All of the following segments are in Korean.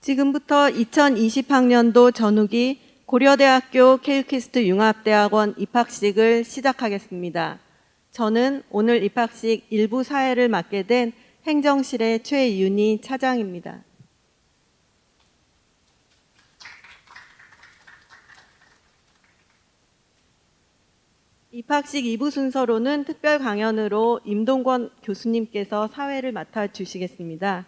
지금부터 2020학년도 전후기 고려대학교 케이큐캐스트 융합대학원 입학식을 시작하겠습니다. 저는 오늘 입학식 일부 사회를 맡게 된 행정실의 최윤희 차장입니다. 입학식 2부 순서로는 특별 강연으로 임동권 교수님께서 사회를 맡아주시겠습니다.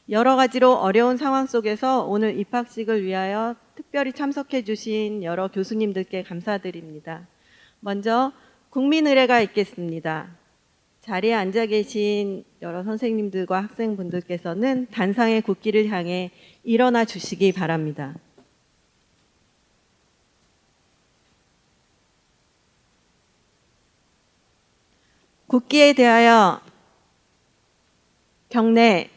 여러 가지로 어려운 상황 속에서 오늘 입학식을 위하여 특별히 참석해 주신 여러 교수님들께 감사드립니다. 먼저 국민의례가 있겠습니다. 자리에 앉아 계신 여러 선생님들과 학생분들께서는 단상의 국기를 향해 일어나 주시기 바랍니다. 국기에 대하여 경례.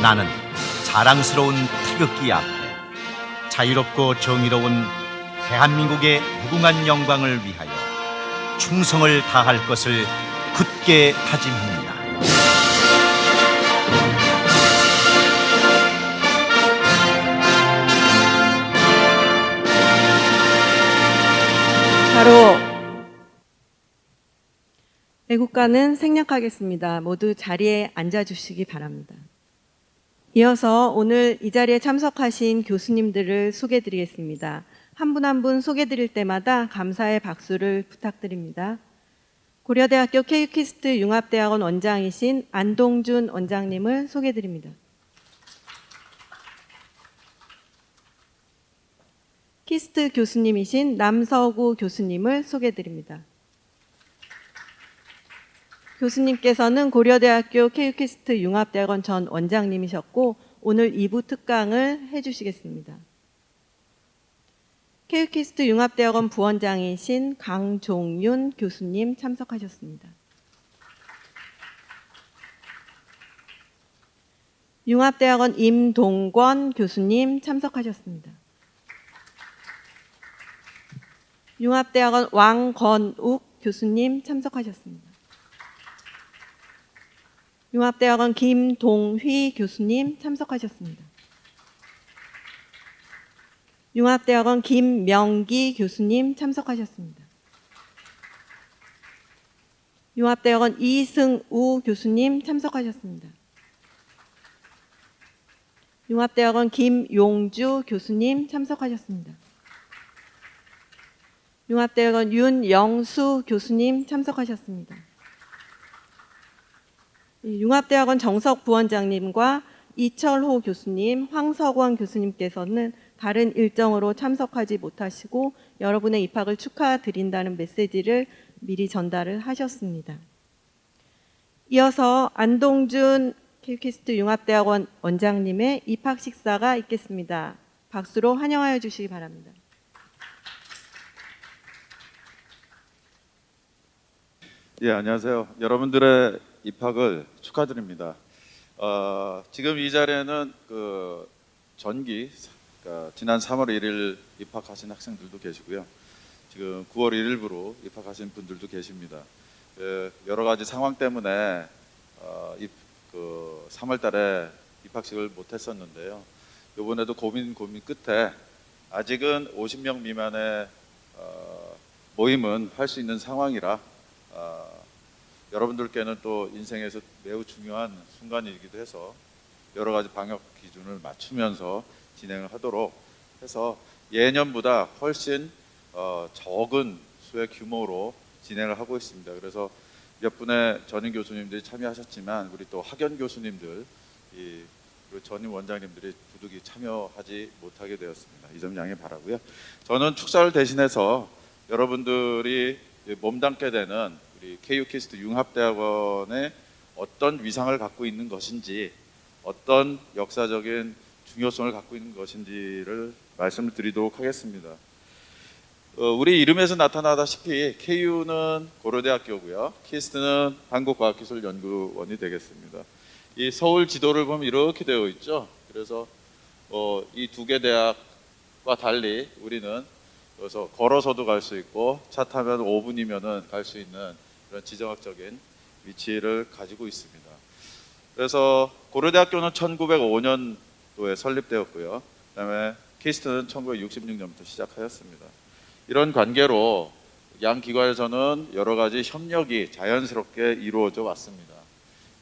나는 자랑스러운 태극기 앞에 자유롭고 정의로운 대한민국의 무궁한 영광을 위하여 충성을 다할 것을 굳게 다짐합니다. 바로 애국가는 생략하겠습니다. 모두 자리에 앉아주시기 바랍니다. 이어서 오늘 이 자리에 참석하신 교수님들을 소개해드리겠습니다. 한 분 한 분 소개드릴 때마다 감사의 박수를 부탁드립니다. 고려대학교 케이큐캐스트 융합대학원 원장이신 안동준 원장님을 소개드립니다. 키스트 교수님이신 남서구 교수님을 소개드립니다. 교수님께서는 고려대학교 케이큐캐스트 융합대학원 전 원장님이셨고 오늘 2부 특강을 해주시겠습니다. 케이큐캐스트 융합대학원 부원장이신 강종윤 교수님 참석하셨습니다. 융합대학원 임동권 교수님 참석하셨습니다. 융합대학원 왕건욱 교수님 참석하셨습니다. 융합대학원 김동휘 교수님 참석하셨습니다. 융합대학원 김명기 교수님 참석하셨습니다. 융합대학원 이승우 교수님 참석하셨습니다. 융합대학원 김용주 교수님 참석하셨습니다. 융합대학원 윤영수 교수님 참석하셨습니다. 융합대학원 정석 부원장님과 이철호 교수님, 황석원 교수님께서는 다른 일정으로 참석하지 못하시고 여러분의 입학을 축하드린다는 메시지를 미리 전달을 하셨습니다. 이어서 안동준 케이큐캐스트 융합대학원 원장님의 입학 식사가 있겠습니다. 박수로 환영하여 주시기 바랍니다. 예, 안녕하세요. 여러분들의 입학을 축하드립니다. 지금 이 자리에는 전기 지난 3월 1일 입학하신 학생들도 계시고요. 지금 9월 1일부로 입학하신 분들도 계십니다. 여러 가지 상황 때문에 3월 달에 입학식을 못했었는데요. 이번에도 고민 끝에 아직은 50명 미만의 모임은 할 수 있는 상황이라 여러분들께는 또 인생에서 매우 중요한 순간이기도 해서 여러 가지 방역 기준을 맞추면서 진행을 하도록 해서 예년보다 훨씬 적은 수의 규모로 진행을 하고 있습니다. 그래서 몇 분의 전임 교수님들이 참여하셨지만 우리 또 학연 교수님들 그리고 전임 원장님들이 부득이 참여하지 못하게 되었습니다. 이 점 양해 바라고요. 저는 축사를 대신해서 여러분들이 몸담게 되는 우리 케이큐캐스트 융합대학원의 어떤 위상을 갖고 있는 것인지, 어떤 역사적인 중요성을 갖고 있는 것인지를 말씀을 드리도록 하겠습니다. 우리 이름에서 나타나다시피 KU는 고려대학교고요. 키스트는 한국과학기술연구원이 되겠습니다. 이 서울 지도를 보면 이렇게 되어 있죠. 그래서 이 두 개 대학과 달리 우리는 그래서 걸어서도 갈 수 있고 차 타면 5분이면은 갈 수 있는 그런 지정학적인 위치를 가지고 있습니다. 그래서 고려대학교는 1905년도에 설립되었고요. 그다음에 키스트는 1966년부터 시작하였습니다. 이런 관계로 양 기관에서는 여러 가지 협력이 자연스럽게 이루어져 왔습니다.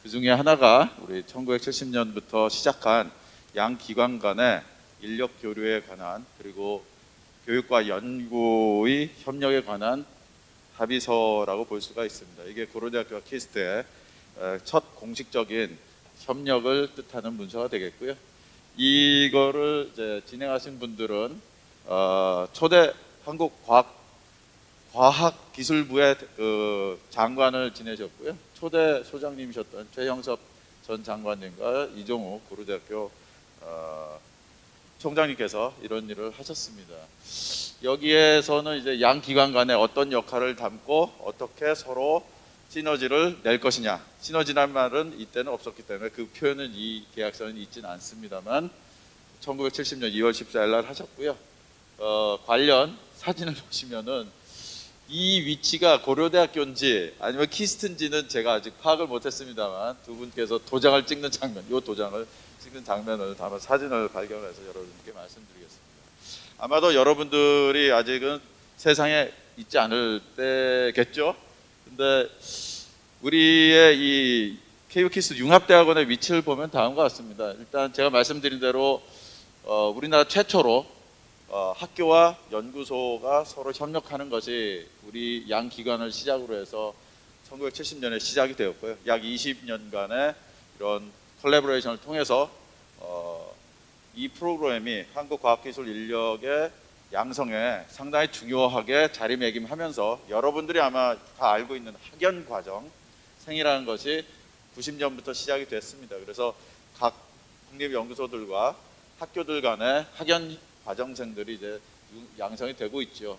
그 중에 하나가 우리 1970년부터 시작한 양 기관 간의 인력 교류에 관한 그리고 교육과 연구의 협력에 관한 합의서라고 볼 수가 있습니다. 이게 고려대학교와 키스트의 첫 공식적인 협력을 뜻하는 문서가 되겠고요. 이거를 이제 진행하신 분들은 초대 한국과학기술부의 장관을 지내셨고요. 초대 소장님이셨던 최형섭 전 장관님과 이종우 고려대학교 총장님께서 이런 일을 하셨습니다. 여기에서는 이제 양 기관 간에 어떤 역할을 담고 어떻게 서로 시너지를 낼 것이냐. 시너지란 말은 이때는 없었기 때문에 그 표현은 이 계약서는 있지는 않습니다만 1970년 2월 14일 날 하셨고요. 관련 사진을 보시면은 이 위치가 고려대학교인지 아니면 키스트인지는 제가 아직 파악을 못했습니다만 두 분께서 도장을 찍는 장면, 이 도장을 찍는 장면을 담아 사진을 발견해서 여러분께 말씀드리겠습니다. 아마도 여러분들이 아직은 세상에 있지 않을 때겠죠. 근데 우리의 이 KU 키스트 융합대학원의 위치를 보면 다음과 같습니다. 일단 제가 말씀드린 대로 우리나라 최초로 학교와 연구소가 서로 협력하는 것이 우리 양 기관을 시작으로 해서 1970년에 시작이 되었고요. 약 20년간의 이런 콜래보레이션을 통해서 이 프로그램이 한국 과학기술 인력의 양성에 상당히 중요하게 자리매김하면서 여러분들이 아마 다 알고 있는 학연 과정생이라는 것이 90년부터 시작이 됐습니다. 그래서 각 국립연구소들과 학교들 간의 학연 과정생들이 이제 양성이 되고 있죠.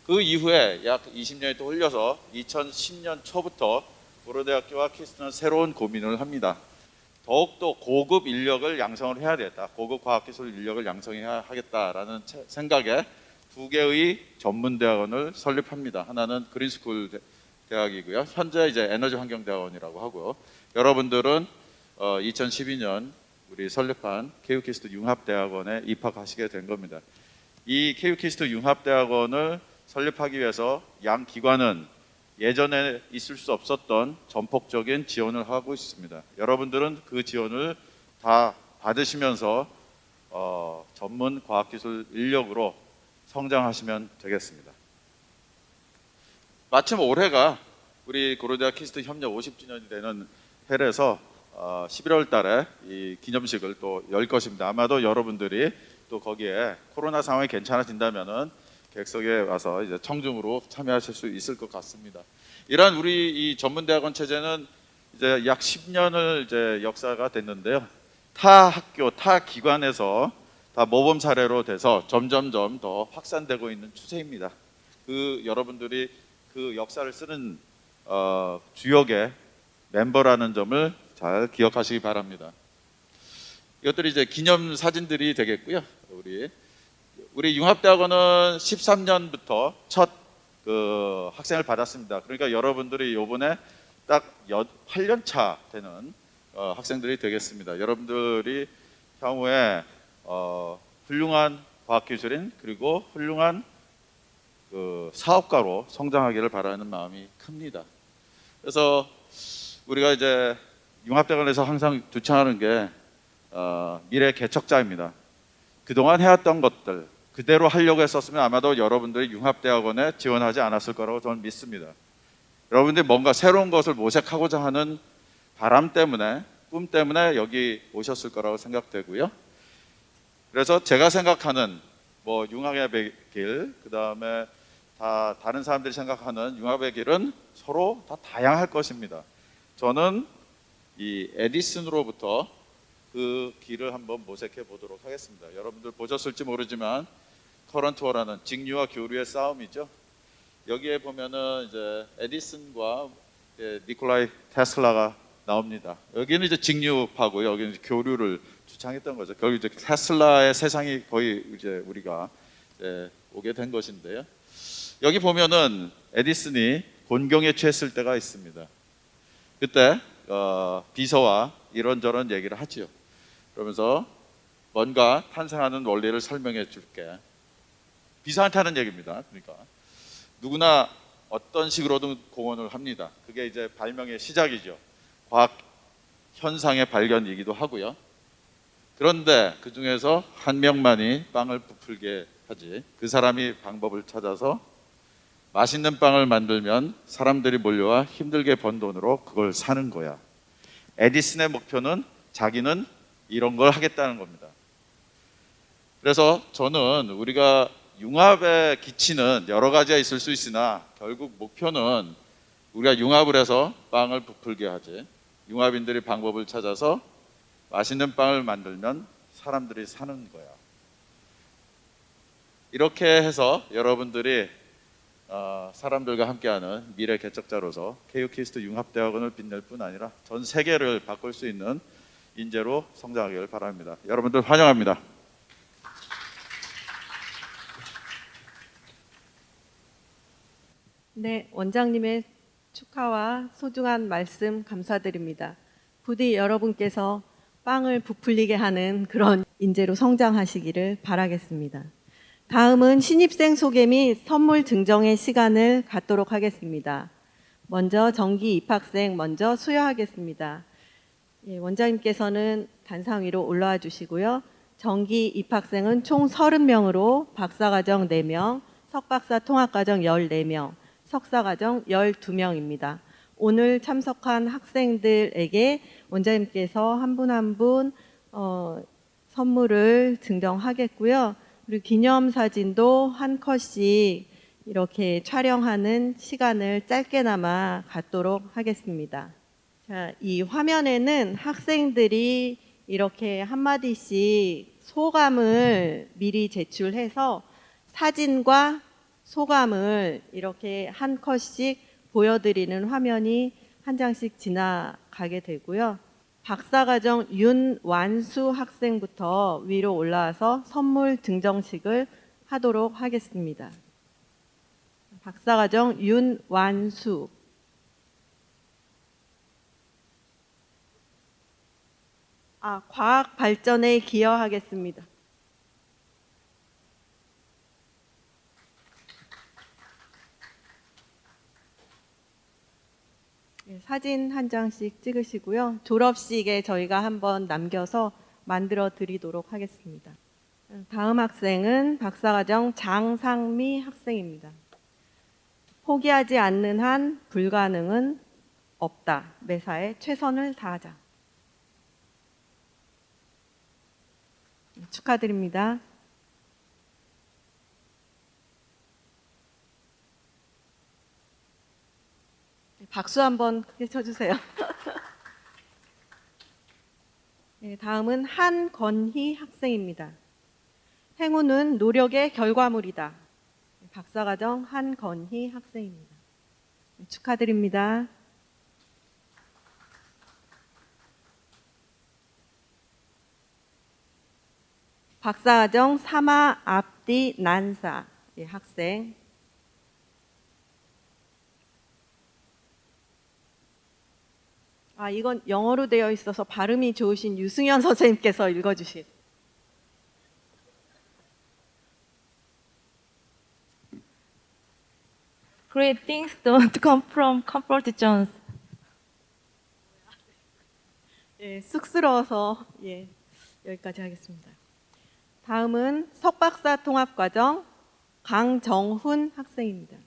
그 이후에 약 20년이 또 흘려서 2010년 초부터 고려대학교와 키스트는 새로운 고민을 합니다. 더욱더 고급 인력을 양성을 해야 되겠다. 고급 과학기술 인력을 양성해야 하겠다라는 생각에 두 개의 전문대학원을 설립합니다. 하나는 그린스쿨 대학이고요. 현재 이제 에너지환경대학원이라고 하고요. 여러분들은 2012년 우리 설립한 KU 키스트 융합대학원에 입학하시게 된 겁니다. 이 KU 키스트 융합대학원을 설립하기 위해서 양 기관은 예전에 있을 수 없었던 전폭적인 지원을 하고 있습니다. 여러분들은 그 지원을 다 받으시면서 전문 과학기술 인력으로 성장하시면 되겠습니다. 마침 올해가 우리 고려대학 키스트 협력 50주년이 되는 해라서 11월 달에 이 기념식을 또 열 것입니다. 아마도 여러분들이 또 거기에 코로나 상황이 괜찮아진다면은 객석에 와서 이제 청중으로 참여하실 수 있을 것 같습니다. 이러한 우리 이 전문대학원 체제는 이제 약 10년을 이제 역사가 됐는데요. 타 학교, 타 기관에서 다 모범 사례로 돼서 점점점 더 확산되고 있는 추세입니다. 그 여러분들이 그 역사를 쓰는 주역의 멤버라는 점을 잘 기억하시기 바랍니다. 이것들이 이제 기념 사진들이 되겠고요. 우리 융합대학원은 13년부터 첫 학생을 받았습니다. 그러니까 여러분들이 요번에 딱 8년 차 되는 학생들이 되겠습니다. 여러분들이 향후에 훌륭한 과학기술인 그리고 훌륭한 사업가로 성장하기를 바라는 마음이 큽니다. 그래서 우리가 이제 융합대학원에서 항상 주창하는 게 미래 개척자입니다. 그동안 해왔던 것들 그대로 하려고 했었으면 아마도 여러분들이 융합대학원에 지원하지 않았을 거라고 저는 믿습니다. 여러분들이 뭔가 새로운 것을 모색하고자 하는 바람 때문에 꿈 때문에 여기 오셨을 거라고 생각되고요. 그래서 제가 생각하는 융합의 길, 그 다음에 다른 사람들이 생각하는 융합의 길은 서로 다 다양할 것입니다. 저는 이 에디슨으로부터 그 길을 한번 모색해 보도록 하겠습니다. 여러분들 보셨을지 모르지만 커런트워라는 직류와 교류의 싸움이죠. 여기에 보면은 이제 에디슨과 니콜라이 테슬라가 나옵니다. 여기는 이제 직류파고요. 여기는 이제 교류를 주창했던 거죠. 결국 이제 테슬라의 세상이 거의 이제 우리가 이제 오게 된 것인데요. 여기 보면은 에디슨이 곤경에 취했을 때가 있습니다. 그때 비서와 이런저런 얘기를 하지요. 그러면서 뭔가 탄생하는 원리를 설명해 줄게. 비서한테 하는 얘기입니다. 그러니까 누구나 어떤 식으로든 공헌을 합니다. 그게 이제 발명의 시작이죠. 과학 현상의 발견이기도 하고요. 그런데 그 중에서 한 명만이 빵을 부풀게 하지. 그 사람이 방법을 찾아서 맛있는 빵을 만들면 사람들이 몰려와 힘들게 번 돈으로 그걸 사는 거야. 에디슨의 목표는 자기는 이런 걸 하겠다는 겁니다. 그래서 저는 우리가 융합의 기치는 여러 가지가 있을 수 있으나 결국 목표는 우리가 융합을 해서 빵을 부풀게 하지. 융합인들이 방법을 찾아서 맛있는 빵을 만들면 사람들이 사는 거야. 이렇게 해서 여러분들이 사람들과 함께하는 미래 개척자로서 KU 키스트 융합대학원을 빛낼 뿐 아니라 전 세계를 바꿀 수 있는 인재로 성장하기를 바랍니다. 여러분들 환영합니다. 네, 원장님의 축하와 소중한 말씀 감사드립니다. 부디 여러분께서 빵을 부풀리게 하는 그런 인재로 성장하시기를 바라겠습니다. 다음은 신입생 소개 및 선물 증정의 시간을 갖도록 하겠습니다. 먼저 정기 입학생 먼저 수여하겠습니다. 예, 원장님께서는 단상 위로 올라와 주시고요. 정기 입학생은 총 30명으로 박사과정 4명, 석박사 통합과정 14명, 석사과정 12명입니다. 오늘 참석한 학생들에게 원장님께서 한 분 한 분 선물을 증정하겠고요. 그리고 기념사진도 한 컷씩 이렇게 촬영하는 시간을 짧게나마 갖도록 하겠습니다. 자, 이 화면에는 학생들이 이렇게 한마디씩 소감을 미리 제출해서 사진과 소감을 이렇게 한 컷씩 보여드리는 화면이 한 장씩 지나가게 되고요. 박사과정 윤완수 학생부터 위로 올라와서 선물 증정식을 하도록 하겠습니다. 박사과정 윤완수. 과학 발전에 기여하겠습니다. 사진 한 장씩 찍으시고요. 졸업식에 저희가 한번 남겨서 만들어 드리도록 하겠습니다. 다음 학생은 박사과정 장상미 학생입니다. 포기하지 않는 한 불가능은 없다. 매사에 최선을 다하자. 축하드립니다. 박수 한번 크게 쳐주세요. 네, 다음은 한건희 학생입니다. 행운은 노력의 결과물이다. 박사과정 한건희 학생입니다. 축하드립니다. 박사과정 사마 앞디 난사 학생. 이건 영어로 되어 있어서 발음이 좋으신 유승현 선생님께서 읽어주시겠습니다. Great things don't come from comfort zones. 예, 쑥스러워서 여기까지 하겠습니다. 다음은 석박사 통합과정 강정훈 학생입니다.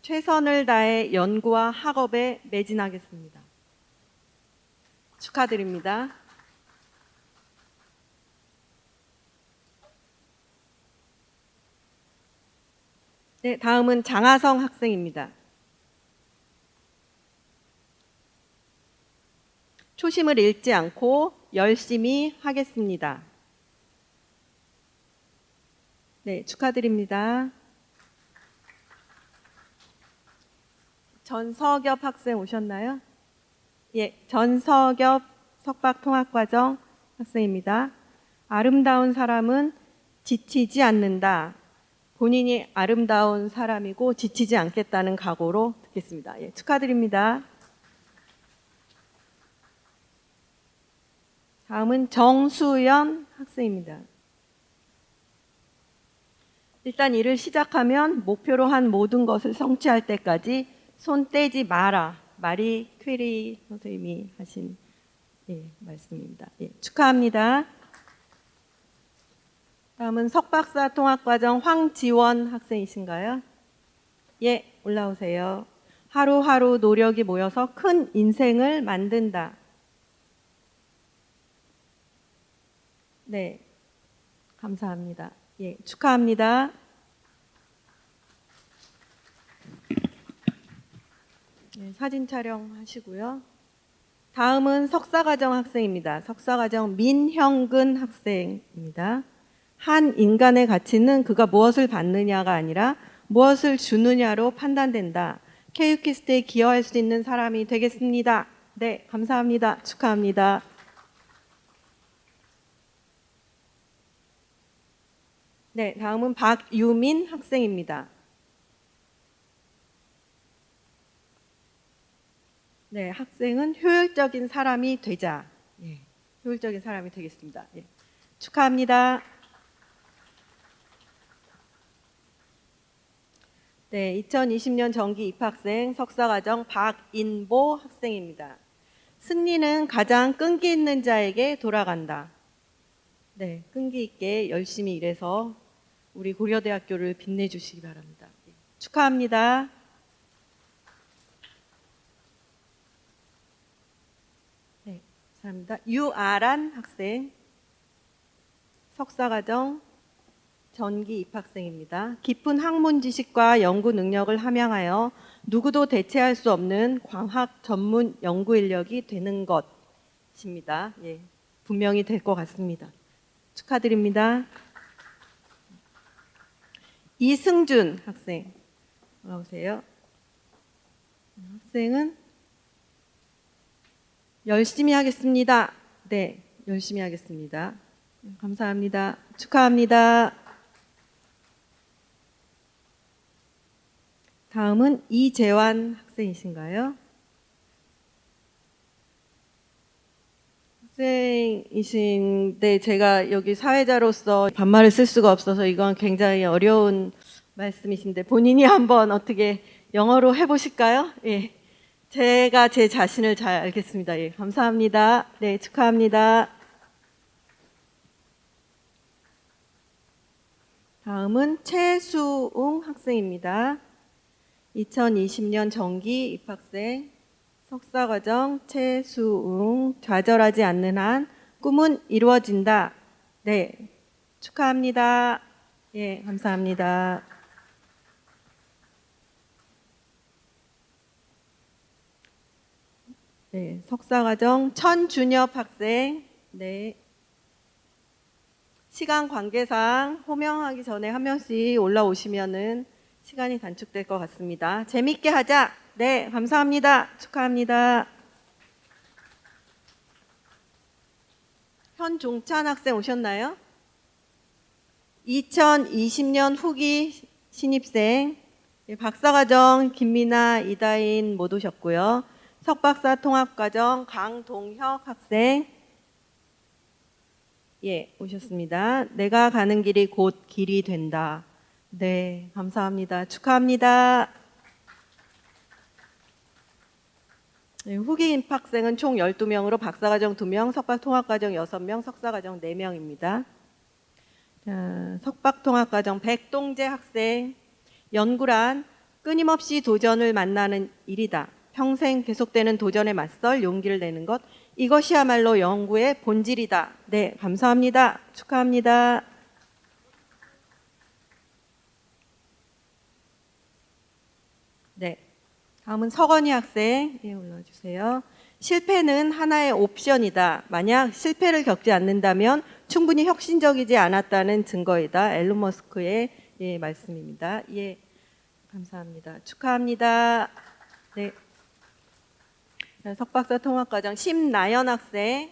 최선을 다해 연구와 학업에 매진하겠습니다. 축하드립니다. 네, 다음은 장하성 학생입니다. 초심을 잃지 않고 열심히 하겠습니다. 네, 축하드립니다. 전석엽 학생 오셨나요? 예, 전석엽 석박통합과정 학생입니다. 아름다운 사람은 지치지 않는다. 본인이 아름다운 사람이고 지치지 않겠다는 각오로 듣겠습니다. 예, 축하드립니다. 다음은 정수연 학생입니다. 일단 일을 시작하면 목표로 한 모든 것을 성취할 때까지 손 떼지 마라. 마리 퀴리 선생님이 하신 말씀입니다. 예, 축하합니다. 다음은 석박사 통합과정 황지원 학생이신가요? 예, 올라오세요. 하루하루 노력이 모여서 큰 인생을 만든다. 네, 감사합니다. 예, 축하합니다. 네, 사진 촬영하시고요. 다음은 석사과정 학생입니다. 석사과정 민형근 학생입니다. 한 인간의 가치는 그가 무엇을 받느냐가 아니라 무엇을 주느냐로 판단된다. 케이큐키스트에 기여할 수 있는 사람이 되겠습니다. 네, 감사합니다. 축하합니다. 네, 다음은 박유민 학생입니다. 네, 학생은 효율적인 사람이 되자. 예, 효율적인 사람이 되겠습니다. 예, 축하합니다. 네, 2020년 정기 입학생 석사과정 박인보 학생입니다. 승리는 가장 끈기 있는 자에게 돌아간다. 네, 끈기 있게 열심히 일해서 우리 고려대학교를 빛내주시기 바랍니다. 예, 축하합니다. 네, 감사합니다. 유아란 학생, 석사과정 전기 입학생입니다. 깊은 학문 지식과 연구 능력을 함양하여 누구도 대체할 수 없는 광학 전문 연구 인력이 되는 것입니다. 예, 분명히 될 것 같습니다. 축하드립니다. 이승준 학생, 올라오세요. 학생은 열심히 하겠습니다. 네, 열심히 하겠습니다. 감사합니다. 축하합니다. 다음은 이재환 학생이신가요? 학생이신데 제가 여기 사회자로서 반말을 쓸 수가 없어서 이건 굉장히 어려운 말씀이신데 본인이 한번 어떻게 영어로 해보실까요? 예, 제가 제 자신을 잘 알겠습니다. 예, 감사합니다. 네, 축하합니다. 다음은 최수웅 학생입니다. 2020년 정기 입학생 석사과정 최수웅. 좌절하지 않는 한 꿈은 이루어진다. 네, 축하합니다. 예, 감사합니다. 네, 석사과정 천준엽 학생. 네. 시간 관계상 호명하기 전에 한 명씩 올라오시면은 시간이 단축될 것 같습니다. 재밌게 하자. 네, 감사합니다. 축하합니다. 현종찬 학생 오셨나요? 2020년 후기 신입생 박사과정 김미나, 이다인 못 오셨고요. 석박사 통합과정 강동혁 학생 예, 오셨습니다. 내가 가는 길이 곧 길이 된다. 네, 감사합니다. 축하합니다. 네, 후기 입학생은 총 12명으로 박사과정 2명, 석박통합과정 6명, 석사과정 4명입니다. 자, 석박통합과정 백동재 학생. 연구란 끊임없이 도전을 만나는 일이다. 평생 계속되는 도전에 맞설 용기를 내는 것. 이것이야말로 연구의 본질이다. 네, 감사합니다. 축하합니다. 네, 다음은 서건희 학생. 예, 올라와주세요. 실패는 하나의 옵션이다. 만약 실패를 겪지 않는다면 충분히 혁신적이지 않았다는 증거이다. 앨런 머스크의 예, 말씀입니다. 예, 감사합니다. 축하합니다. 네. 자, 석박사 통합과정 심나연 학생.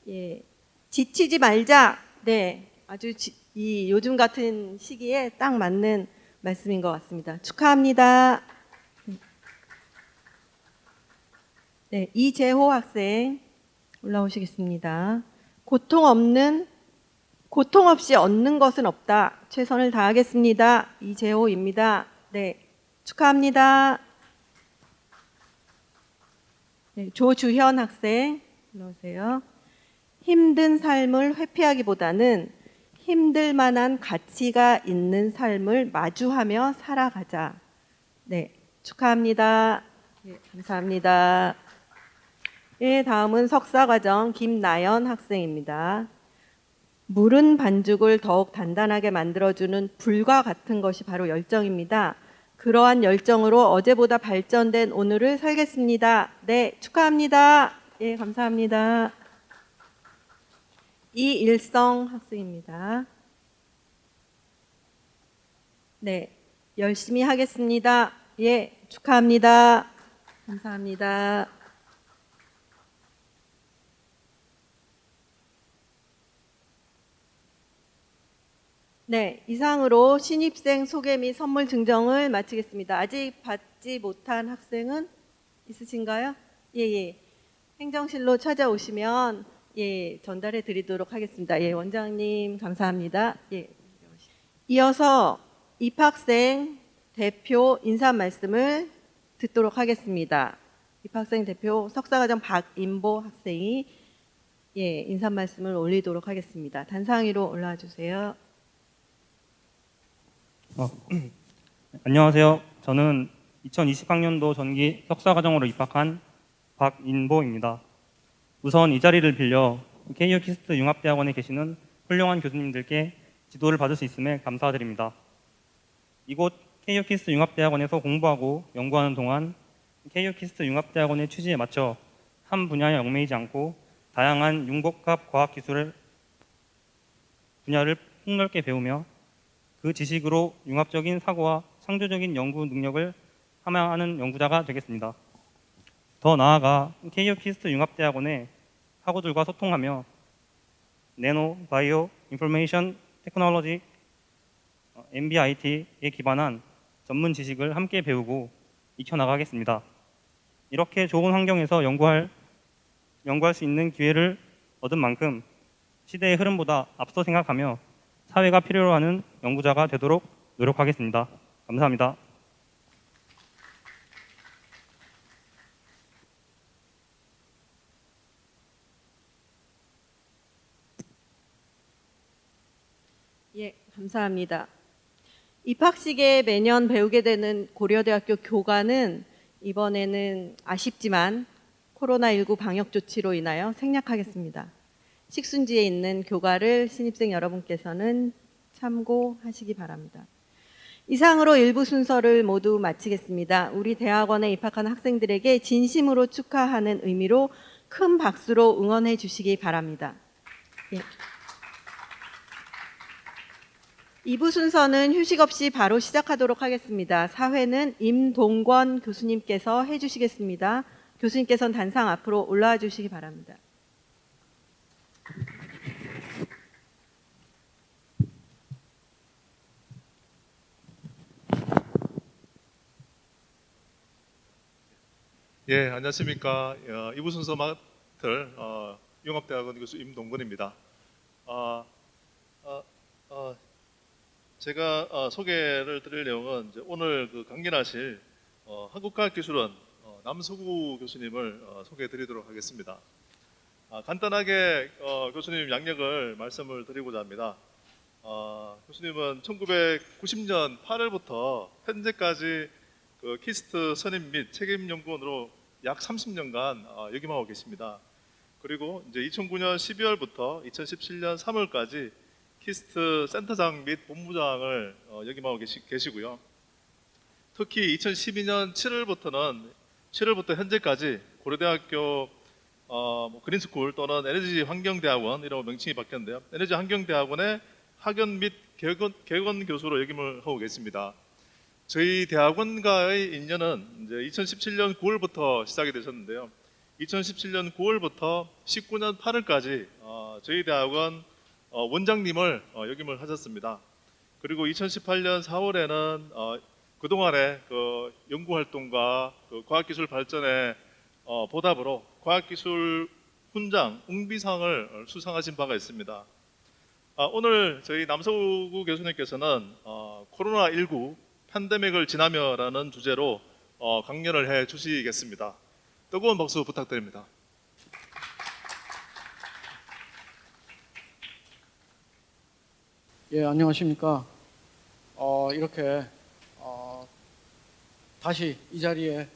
예. 지치지 말자. 네. 아주 이 요즘 같은 시기에 딱 맞는 말씀인 것 같습니다. 축하합니다. 네. 이재호 학생 올라오시겠습니다. 고통 없이 얻는 것은 없다. 최선을 다하겠습니다. 이재호입니다. 네. 축하합니다. 네, 조주현 학생 올라오세요. 힘든 삶을 회피하기보다는 힘들 만한 가치가 있는 삶을 마주하며 살아가자. 네, 축하합니다. 네, 감사합니다. 네, 다음은 석사과정 김나연 학생입니다. 무른 반죽을 더욱 단단하게 만들어주는 불과 같은 것이 바로 열정입니다. 그러한 열정으로 어제보다 발전된 오늘을 살겠습니다. 네, 축하합니다. 예, 감사합니다. 이일성 학생입니다. 네, 열심히 하겠습니다. 예, 축하합니다. 감사합니다. 네, 이상으로 신입생 소개 및 선물 증정을 마치겠습니다. 아직 받지 못한 학생은 있으신가요? 예, 예. 행정실로 찾아오시면 예, 전달해 드리도록 하겠습니다. 예, 원장님 감사합니다. 예. 이어서 입학생 대표 인사 말씀을 듣도록 하겠습니다. 입학생 대표 석사과정 박인보 학생이 예, 인사 말씀을 올리도록 하겠습니다. 단상 위로 올라와 주세요. 안녕하세요. 저는 2020학년도 전기 석사과정으로 입학한 박인보입니다. 우선 이 자리를 빌려 KU 키스트 융합대학원에 계시는 훌륭한 교수님들께 지도를 받을 수 있음에 감사드립니다. 이곳 KU 키스트 융합대학원에서 공부하고 연구하는 동안 KU 키스트 융합대학원의 취지에 맞춰 한 분야에 얽매이지 않고 다양한 융복합 과학기술 분야를 폭넓게 배우며 그 지식으로 융합적인 사고와 창조적인 연구 능력을 함양하는 연구자가 되겠습니다. 더 나아가 KU 키스트 융합대학원의 학우들과 소통하며 내노, 바이오, 인포메이션 테크놀로지, MBIT에 기반한 전문 지식을 함께 배우고 익혀나가겠습니다. 이렇게 좋은 환경에서 연구할 수 있는 기회를 얻은 만큼 시대의 흐름보다 앞서 생각하며 사회가 필요로 하는 연구자가 되도록 노력하겠습니다. 감사합니다. 예, 감사합니다. 입학식에 매년 배우게 되는 고려대학교 교과는 이번에는 아쉽지만 코로나19 방역 조치로 인하여 생략하겠습니다. 식순지에 있는 교과를 신입생 여러분께서는 참고하시기 바랍니다. 이상으로 1부 순서를 모두 마치겠습니다. 우리 대학원에 입학한 학생들에게 진심으로 축하하는 의미로 큰 박수로 응원해 주시기 바랍니다. 예. 2부 순서는 휴식 없이 바로 시작하도록 하겠습니다. 사회는 임동권 교수님께서 해주시겠습니다. 교수님께서는 단상 앞으로 올라와 주시기 바랍니다. 예, 안녕하십니까. 2부 순서 맡을 융합대학원 교수 임동근입니다. 제가 소개를 드릴 내용은 이제 오늘 그 강연하실 한국과학기술원 남서구 교수님을 소개해 드리도록 하겠습니다. 간단하게 교수님 양력을 말씀을 드리고자 합니다. 교수님은 1990년 8월부터 현재까지 그 키스트 선임 및 책임 연구원으로 약 30년간 역임하고 계십니다. 그리고 이제 2009년 12월부터 2017년 3월까지 키스트 센터장 및 본부장을 역임하고 계시고요. 특히 2012년 7월부터 현재까지 고려대학교 그린스쿨 또는 에너지 환경대학원이라고 명칭이 바뀌었는데요. 에너지 환경대학원의 학연 및 개건 교수로 역임을 하고 계십니다. 저희 대학원과의 인연은 이제 2017년 9월부터 시작이 되셨는데요. 2017년 9월부터 19년 8월까지 저희 대학원 원장님을 역임을 하셨습니다. 그리고 2018년 4월에는 그동안의 그 연구활동과 그 과학기술 발전의 보답으로 과학기술 훈장 웅비상을 수상하신 바가 있습니다. 오늘 저희 남서구 교수님께서는 코로나19 팬데믹을 지나며라는 주제로 강연을 해 주시겠습니다. 뜨거운 박수 부탁드립니다. 예, 안녕하십니까. 이렇게 다시 이 자리에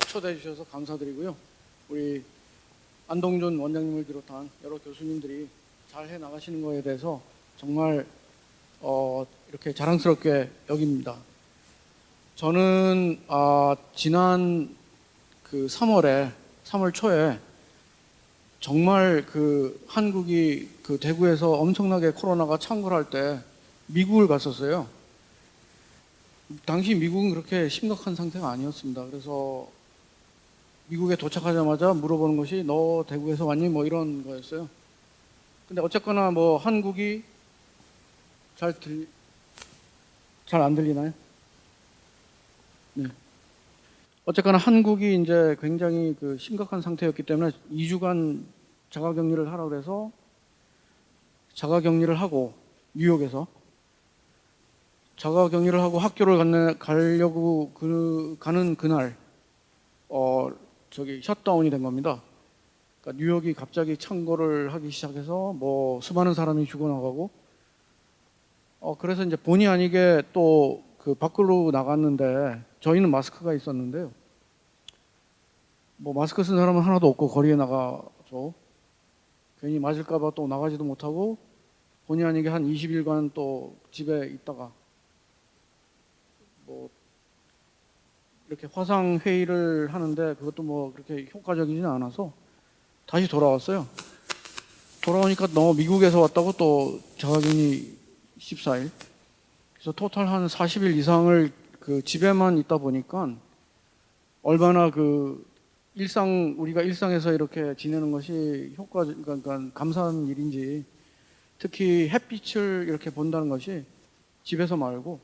초대해 주셔서 감사드리고요. 우리 안동준 원장님을 비롯한 여러 교수님들이 잘 해 나가시는 거에 대해서 정말 이렇게 자랑스럽게 여깁니다. 저는 지난 그 3월 초에 정말 그 한국이 그 대구에서 엄청나게 코로나가 창궐할 때 미국을 갔었어요. 당시 미국은 그렇게 심각한 상태가 아니었습니다. 그래서 미국에 도착하자마자 물어보는 것이 너 대구에서 왔니? 뭐 이런 거였어요. 근데 어쨌거나 뭐 한국이 잘 안 들리나요? 네. 어쨌거나 한국이 이제 굉장히 그 심각한 상태였기 때문에 2주간 자가격리를 하라고 해서 자가격리를 하고 뉴욕에서 자가격리를 하고 학교를 가려고 가는 그날 셧다운이 된 겁니다. 그러니까 뉴욕이 갑자기 창궐을 하기 시작해서 뭐 수많은 사람이 죽어나가고 그래서 이제 본의 아니게 또 그 밖으로 나갔는데 저희는 마스크가 있었는데요. 뭐 마스크 쓴 사람은 하나도 없고 거리에 나가서 괜히 맞을까봐 또 나가지도 못하고 본의 아니게 한 20일간 또 집에 있다가 뭐 이렇게 화상 회의를 하는데 그것도 뭐 그렇게 효과적이지는 않아서 다시 돌아왔어요. 돌아오니까 너무 미국에서 왔다고 또 자가격리 14일. 그래서 토탈 한 40일 이상을 그 집에만 있다 보니까 얼마나 그 우리가 일상에서 이렇게 지내는 것이 그러니까 감사한 일인지, 특히 햇빛을 이렇게 본다는 것이 집에서 말고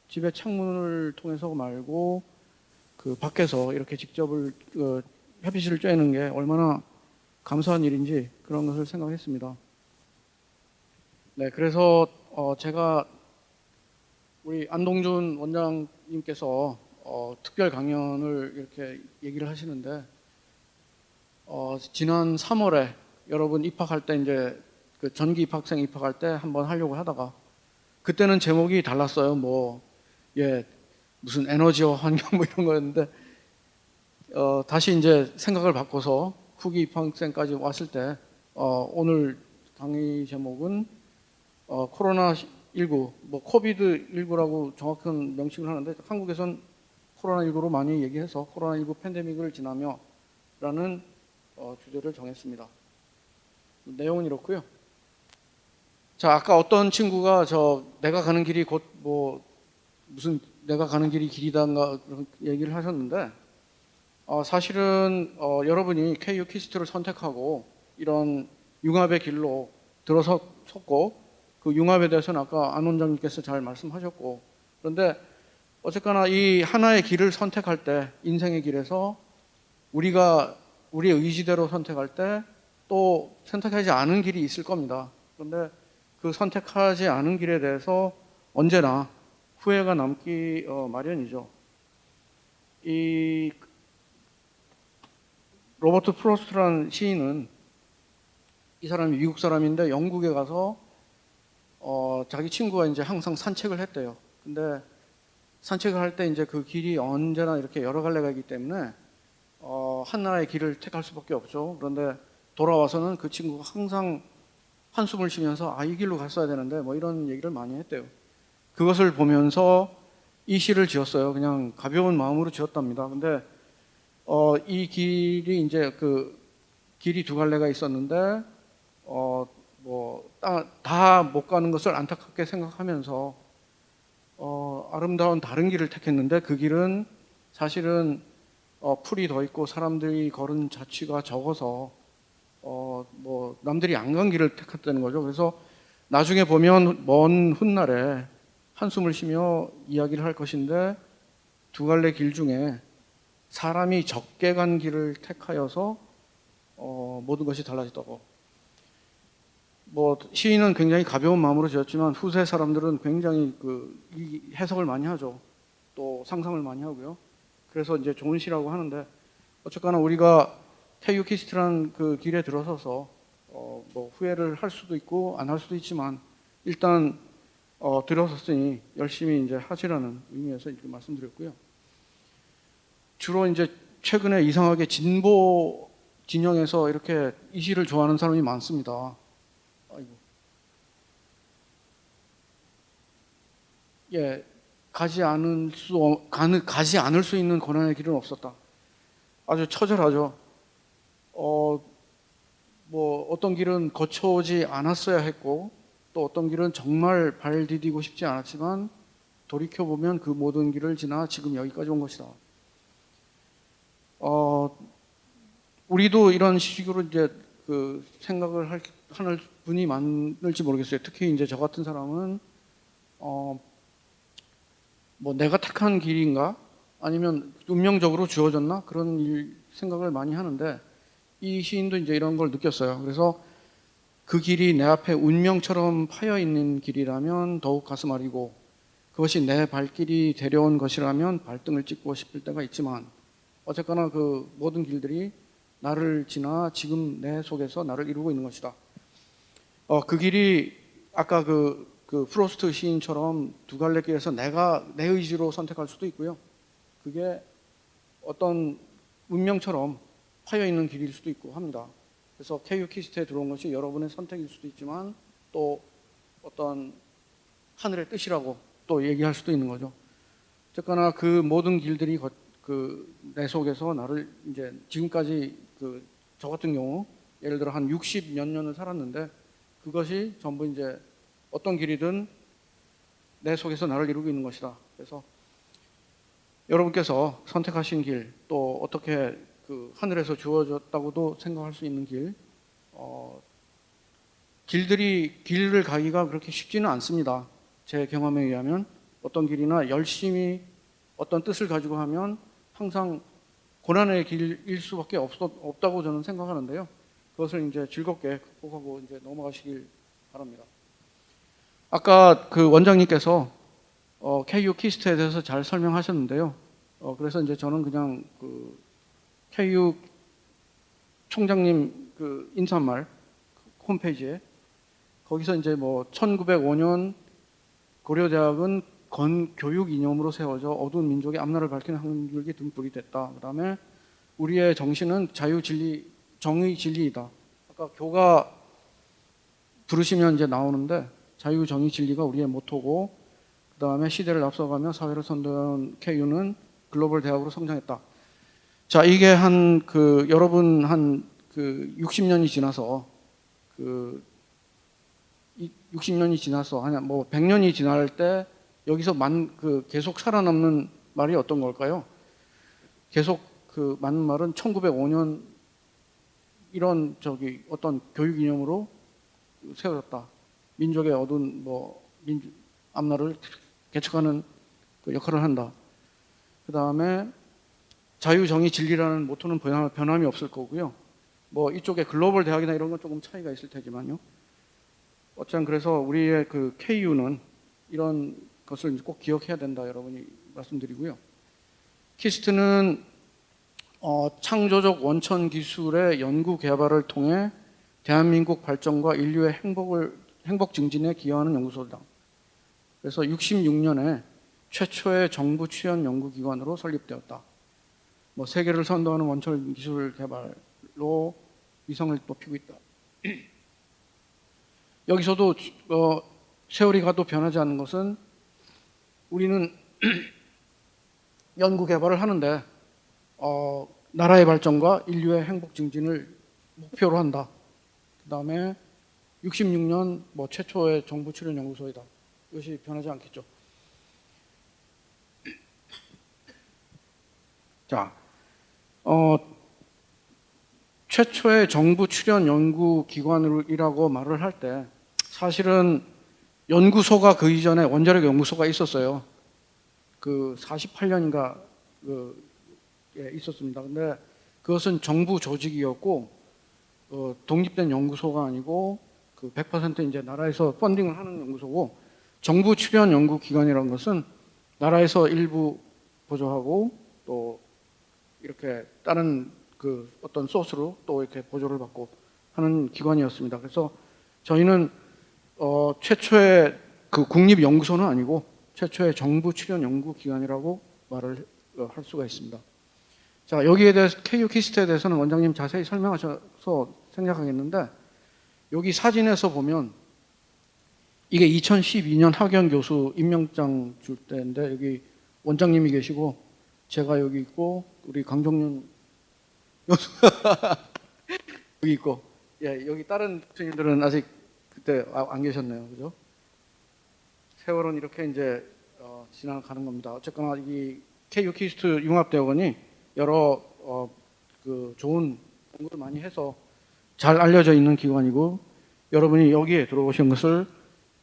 집의 창문을 통해서 말고 그 밖에서 이렇게 햇빛을 쬐는 게 얼마나 감사한 일인지 그런 것을 생각했습니다. 네, 그래서 제가 우리 안동준 원장님께서 특별 강연을 이렇게 얘기를 하시는데 지난 3월에 여러분 입학할 때 이제 그 전기 입학생 입학할 때 한번 하려고 하다가 그때는 제목이 달랐어요. 무슨 에너지와 환경 뭐 이런 거였는데 다시 이제 생각을 바꿔서 후기 입학생까지 왔을 때 오늘 강의 제목은 코로나19, 뭐 코비드19라고 정확한 명칭을 하는데 한국에선 코로나19로 많이 얘기해서 코로나19 팬데믹을 지나며 라는 주제를 정했습니다. 내용은 이렇고요. 자, 아까 어떤 친구가 내가 가는 길이 곧 무슨 내가 가는 길이 길이다인가 그런 얘기를 하셨는데 사실은 여러분이 KU 키스트를 선택하고 이런 융합의 길로 들어섰고 그 융합에 대해서는 아까 안 원장님께서 잘 말씀하셨고, 그런데 어쨌거나 이 하나의 길을 선택할 때 인생의 길에서 우리가 우리의 의지대로 선택할 때 또 선택하지 않은 길이 있을 겁니다. 그런데 그 선택하지 않은 길에 대해서 언제나 후회가 남기 마련이죠. 이 로버트 프로스트라는 시인은 이 사람이 미국 사람인데 영국에 가서 자기 친구가 이제 항상 산책을 했대요. 근데 산책을 할 때 이제 그 길이 언제나 이렇게 여러 갈래가 있기 때문에 하나의 길을 택할 수밖에 없죠. 그런데 돌아와서는 그 친구가 항상 한숨을 쉬면서 이 길로 갔어야 되는데 뭐 이런 얘기를 많이 했대요. 그것을 보면서 이 시를 지었어요. 그냥 가벼운 마음으로 지었답니다. 근데 이 길이 이제 그 길이 두 갈래가 있었는데 다 못 가는 것을 안타깝게 생각하면서 아름다운 다른 길을 택했는데 그 길은 사실은 풀이 더 있고 사람들이 걸은 자취가 적어서 뭐 남들이 안 간 길을 택했다는 거죠. 그래서 나중에 보면 먼 훗날에 한숨을 쉬며 이야기를 할 것인데 두 갈래 길 중에 사람이 적게 간 길을 택하여서 모든 것이 달라졌다고. 뭐 시인은 굉장히 가벼운 마음으로 지었지만 후세 사람들은 굉장히 이 해석을 많이 하죠. 또 상상을 많이 하고요. 그래서 이제 좋은 시라고 하는데 어쨌거나 우리가 케이유키스트라는 그 길에 들어서서 뭐 후회를 할 수도 있고 안 할 수도 있지만 일단 들어섰으니 열심히 이제 하시라는 의미에서 이렇게 말씀드렸고요. 주로 이제 최근에 이상하게 진보 진영에서 이렇게 이 시를 좋아하는 사람이 많습니다. 아이고. 예, 가지 않을 수 있는 고난의 길은 없었다. 아주 처절하죠. 뭐 어떤 길은 거쳐오지 않았어야 했고 또 어떤 길은 정말 발 디디고 싶지 않았지만 돌이켜 보면 그 모든 길을 지나 지금 여기까지 온 것이다. 우리도 이런 식으로 이제 그 생각을 하는 분이 많을지 모르겠어요. 특히 이제 저 같은 사람은 뭐 내가 택한 길인가 아니면 운명적으로 주어졌나 그런 생각을 많이 하는데 이 시인도 이제 이런 걸 느꼈어요. 그래서 그 길이 내 앞에 운명처럼 파여 있는 길이라면 더욱 가슴 아리고 그것이 내 발길이 데려온 것이라면 발등을 찍고 싶을 때가 있지만 어쨌거나 그 모든 길들이 나를 지나 지금 내 속에서 나를 이루고 있는 것이다. 그 길이 아까 그 프로스트 시인처럼 두 갈래 길에서 내가 내 의지로 선택할 수도 있고요. 그게 어떤 운명처럼 파여 있는 길일 수도 있고 합니다. 그래서 케이유키스트에 들어온 것이 여러분의 선택일 수도 있지만 또 어떤 하늘의 뜻이라고 또 얘기할 수도 있는 거죠. 어쨌거나 그 모든 길들이 내 속에서 나를 이제 지금까지 저 같은 경우 예를 들어 한 60 몇 년을 살았는데 그것이 전부 이제 어떤 길이든 내 속에서 나를 이루고 있는 것이다. 그래서 여러분께서 선택하신 길 또 어떻게 하늘에서 주어졌다고도 생각할 수 있는 길을 가기가 그렇게 쉽지는 않습니다. 제 경험에 의하면 어떤 길이나 열심히 어떤 뜻을 가지고 하면 항상 고난의 길일 수밖에 없다고 저는 생각하는데요. 그것을 이제 즐겁게 극복하고 이제 넘어가시길 바랍니다. 아까 그 원장님께서 KU키스트에 대해서 잘 설명하셨는데요. 그래서 이제 저는 그냥 KU 총장님 인사말 홈페이지에 거기서 이제 뭐 1905년 고려대학은 건교육 이념으로 세워져 어두운 민족의 앞날을 밝히는 한줄기 등불이 됐다. 그 다음에 우리의 정신은 자유, 진리, 정의, 진리이다. 아까 교가 부르시면 이제 나오는데 자유, 정의, 진리가 우리의 모토고 그 다음에 시대를 앞서가며 사회를 선도한 KU는 글로벌 대학으로 성장했다. 자, 이게 여러분 60년이 지나서 60년이 지나서 아니 뭐 100년이 지날 때 여기서 계속 살아남는 말이 어떤 걸까요? 계속 맞는 말은 1905년 이런 어떤 교육 이념으로 세워졌다. 민족의 어두운 앞날을 개척하는 역할을 한다. 그 다음에 자유, 정의, 진리라는 모토는 변함이 없을 거고요. 뭐 이쪽에 글로벌 대학이나 이런 건 조금 차이가 있을 테지만요. 어쨌든 그래서 우리의 KU는 이런 것을 꼭 기억해야 된다, 여러분이 말씀드리고요. 키스트는 창조적 원천 기술의 연구 개발을 통해 대한민국 발전과 인류의 행복 증진에 기여하는 연구소다. 그래서 66년에 최초의 정부 출연 연구기관으로 설립되었다. 뭐 세계를 선도하는 원천 기술 개발로 위상을 높이고 있다. 여기서도 세월이 가도 변하지 않는 것은 우리는 연구 개발을 하는데 나라의 발전과 인류의 행복 증진을 목표로 한다. 그 다음에 66년 최초의 정부 출연 연구소이다. 이것이 변하지 않겠죠. 자, 최초의 정부 출연 연구 기관이라고 말을 할 때 사실은 연구소가 그 이전에 원자력 연구소가 있었어요. 그 48년인가 있었습니다. 근데 그것은 정부 조직이었고 독립된 연구소가 아니고 그 100% 이제 나라에서 펀딩을 하는 연구소고, 정부 출연 연구 기관이라는 것은 나라에서 일부 보조하고 또 이렇게 다른 그 어떤 소스로 또 이렇게 보조를 받고 하는 기관이었습니다. 그래서 저희는 최초의 그 국립연구소는 아니고 최초의 정부 출연 연구 기관이라고 말을 할 수가 있습니다. 자, 여기에 대해서 KU 키스트에 대해서는 원장님 자세히 설명하셔서 생략하겠는데, 여기 사진에서 보면 이게 2012년 학연 교수 임명장 줄 때인데, 여기 원장님이 계시고 제가 여기 있고 우리 강정윤 교수 여기 있고, 예, 여기 다른 교수님들은 아직 그때 안 계셨네요, 그죠? 세월은 이렇게 이제 지나가는 겁니다. 어쨌거나 이 KU 키스트 융합대학원이 여러 그 좋은 연구를 많이 해서 잘 알려져 있는 기관이고, 여러분이 여기에 들어오신 것을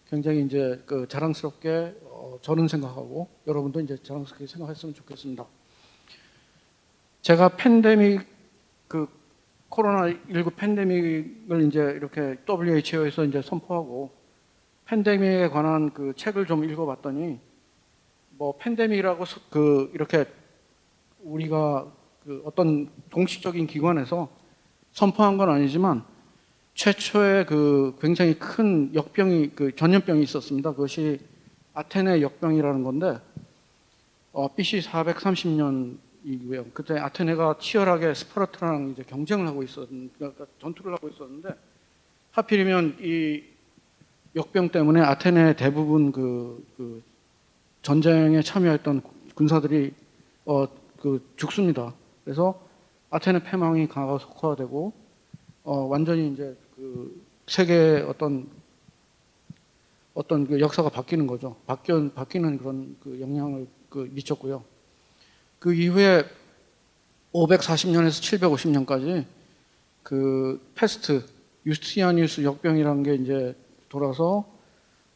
굉장히 이제 그 자랑스럽게 저는 생각하고 여러분도 이제 자랑스럽게 생각했으면 좋겠습니다. 제가 팬데믹 그 코로나19 팬데믹을 이제 이렇게 WHO에서 이제 선포하고 팬데믹에 관한 그 책을 좀 읽어봤더니, 뭐 팬데믹이라고 그 이렇게 우리가 그 어떤 공식적인 기관에서 선포한 건 아니지만 최초의 그 굉장히 큰 역병이 그 전염병이 있었습니다. 그것이 아테네 역병이라는 건데 BC 430년이고요. 그때 아테네가 치열하게 스파르타랑 이제 경쟁을 하고 그러니까 전투를 하고 있었는데, 하필이면 이 역병 때문에 아테네 대부분 그 전쟁에 참여했던 군사들이 죽습니다. 그래서 아테네 패망이 가속화되고 완전히 이제 그 세계의 어떤 그 역사가 바뀌는 거죠. 바뀌는 그런 그 영향을 미쳤고요. 그 이후에 540년에서 750년까지 그 패스트 유스티아니우스 역병이라는 게 이제 돌아서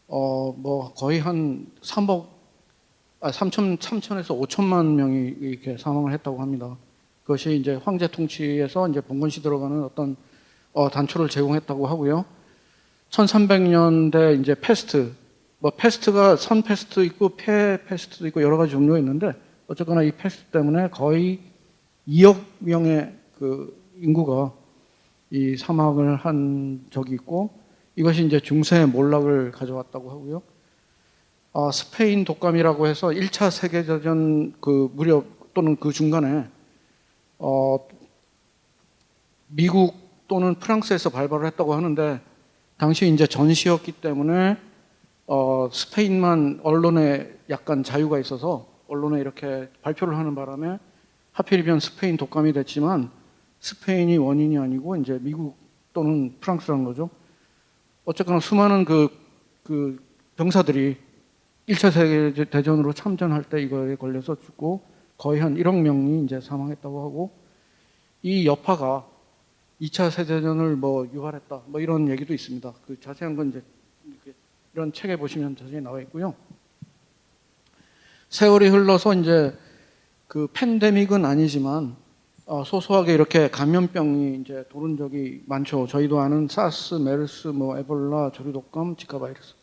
뭐 거의 한 3천에서 5천만 명이 이렇게 사망을 했다고 합니다. 그것이 이제 황제 통치에서 이제 봉건시 들어가는 어떤 단초를 제공했다고 하고요. 1300년대 이제 패스트, 뭐 패스트가 선 패스트 있고 폐 패스트도 있고 여러 가지 종류가 있는데, 어쨌거나 이 패스트 때문에 거의 2억 명의 그 인구가 이 사망을 한 적이 있고, 이것이 이제 중세 몰락을 가져왔다고 하고요. 스페인 독감이라고 해서 1차 세계대전 그 무렵 또는 그 중간에 미국 또는 프랑스에서 발발을 했다고 하는데, 당시 이제 전시였기 때문에 스페인만 언론에 약간 자유가 있어서 언론에 이렇게 발표를 하는 바람에 하필이면 스페인 독감이 됐지만 스페인이 원인이 아니고 이제 미국 또는 프랑스라는 거죠. 어쨌거나 수많은 그 병사들이 1차 세계대전으로 참전할 때 이거에 걸려서 죽고 거의 한 1억 명이 이제 사망했다고 하고, 이 여파가 2차 세계대전을 뭐 유발했다, 뭐 이런 얘기도 있습니다. 그 자세한 건 이제 이런 책에 보시면 자세히 나와 있고요. 세월이 흘러서 이제 그 팬데믹은 아니지만 소소하게 이렇게 감염병이 이제 도는 적이 많죠. 저희도 아는 사스, 메르스, 뭐 에볼라, 조류독감, 지카 바이러스.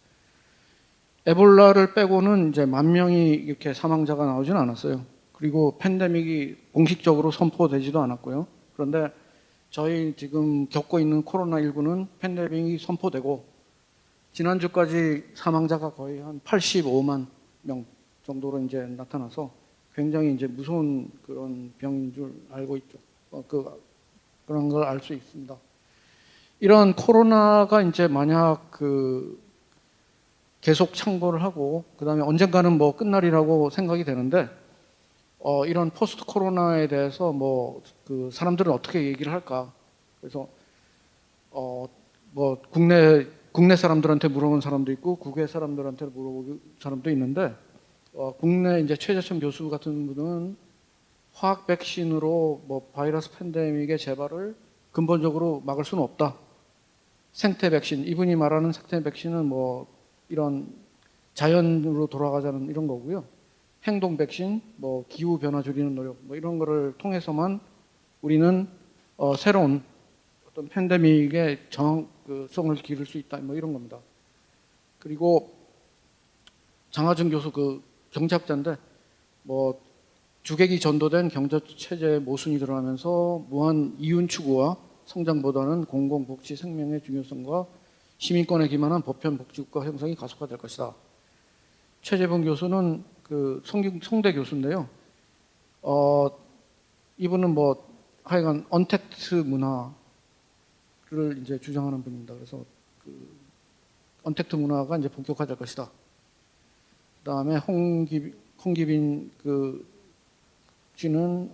에볼라를 빼고는 이제 10,000명이 이렇게 사망자가 나오진 않았어요. 그리고 팬데믹이 공식적으로 선포되지도 않았고요. 그런데 저희 지금 겪고 있는 코로나19는 팬데믹이 선포되고 지난주까지 사망자가 거의 한 85만 명 정도로 이제 나타나서 굉장히 이제 무서운 그런 병인 줄 알고 있죠. 그런 걸 알 수 있습니다. 이런 코로나가 이제 만약 계속 창궐을 하고 그다음에 언젠가는 뭐 끝날이라고 생각이 되는데, 이런 포스트 코로나에 대해서 그 사람들은 어떻게 얘기를 할까? 그래서 뭐 국내 사람들한테 물어본 사람도 있고 국외 사람들한테 물어본 사람도 있는데, 국내 이제 최재천 교수 같은 분은 화학 백신으로 뭐 바이러스 팬데믹의 재발을 근본적으로 막을 수는 없다. 생태 백신, 이분이 말하는 생태 백신은 뭐 이런 자연으로 돌아가자는 이런 거고요. 행동 백신, 뭐 기후 변화 줄이는 노력, 뭐 이런 거를 통해서만 우리는 새로운 어떤 팬데믹의 정성을 기를 수 있다. 뭐 이런 겁니다. 그리고 장하준 교수 그 경제학자인데 뭐 주객이 전도된 경제 체제의 모순이 드러나면서 무한 이윤 추구와 성장보다는 공공복지 생명의 중요성과 시민권에 기반한 보편 복지국가 형성이 가속화될 것이다. 최재봉 교수는 그 성대 교수인데요. 이분은 뭐 하여간 언택트 문화를 이제 주장하는 분입니다. 그래서 그 언택트 문화가 이제 본격화될 것이다. 그다음에 홍기빈 그 씨는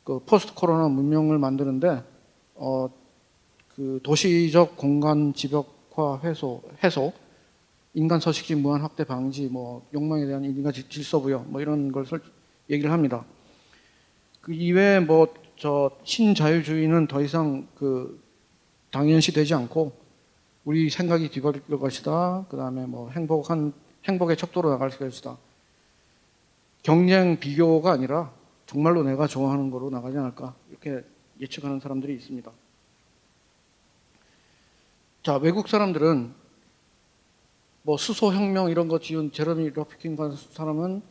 그 포스트 코로나 문명을 만드는데 그 도시적 공간 집약화 해소, 인간 서식지 무한 확대 방지, 뭐 욕망에 대한 인간 질서 부여, 뭐 이런 것을 얘기를 합니다. 그 이외에 뭐 저 신자유주의는 더 이상 그 당연시 되지 않고 우리 생각이 뒤바뀔 것이다. 그 다음에 뭐 행복의 척도로 나갈 것이다. 경쟁 비교가 아니라 정말로 내가 좋아하는 거로 나가지 않을까 이렇게 예측하는 사람들이 있습니다. 자, 외국 사람들은 뭐 수소혁명 이런 거 지은 제러미 러피킨 같은 사람은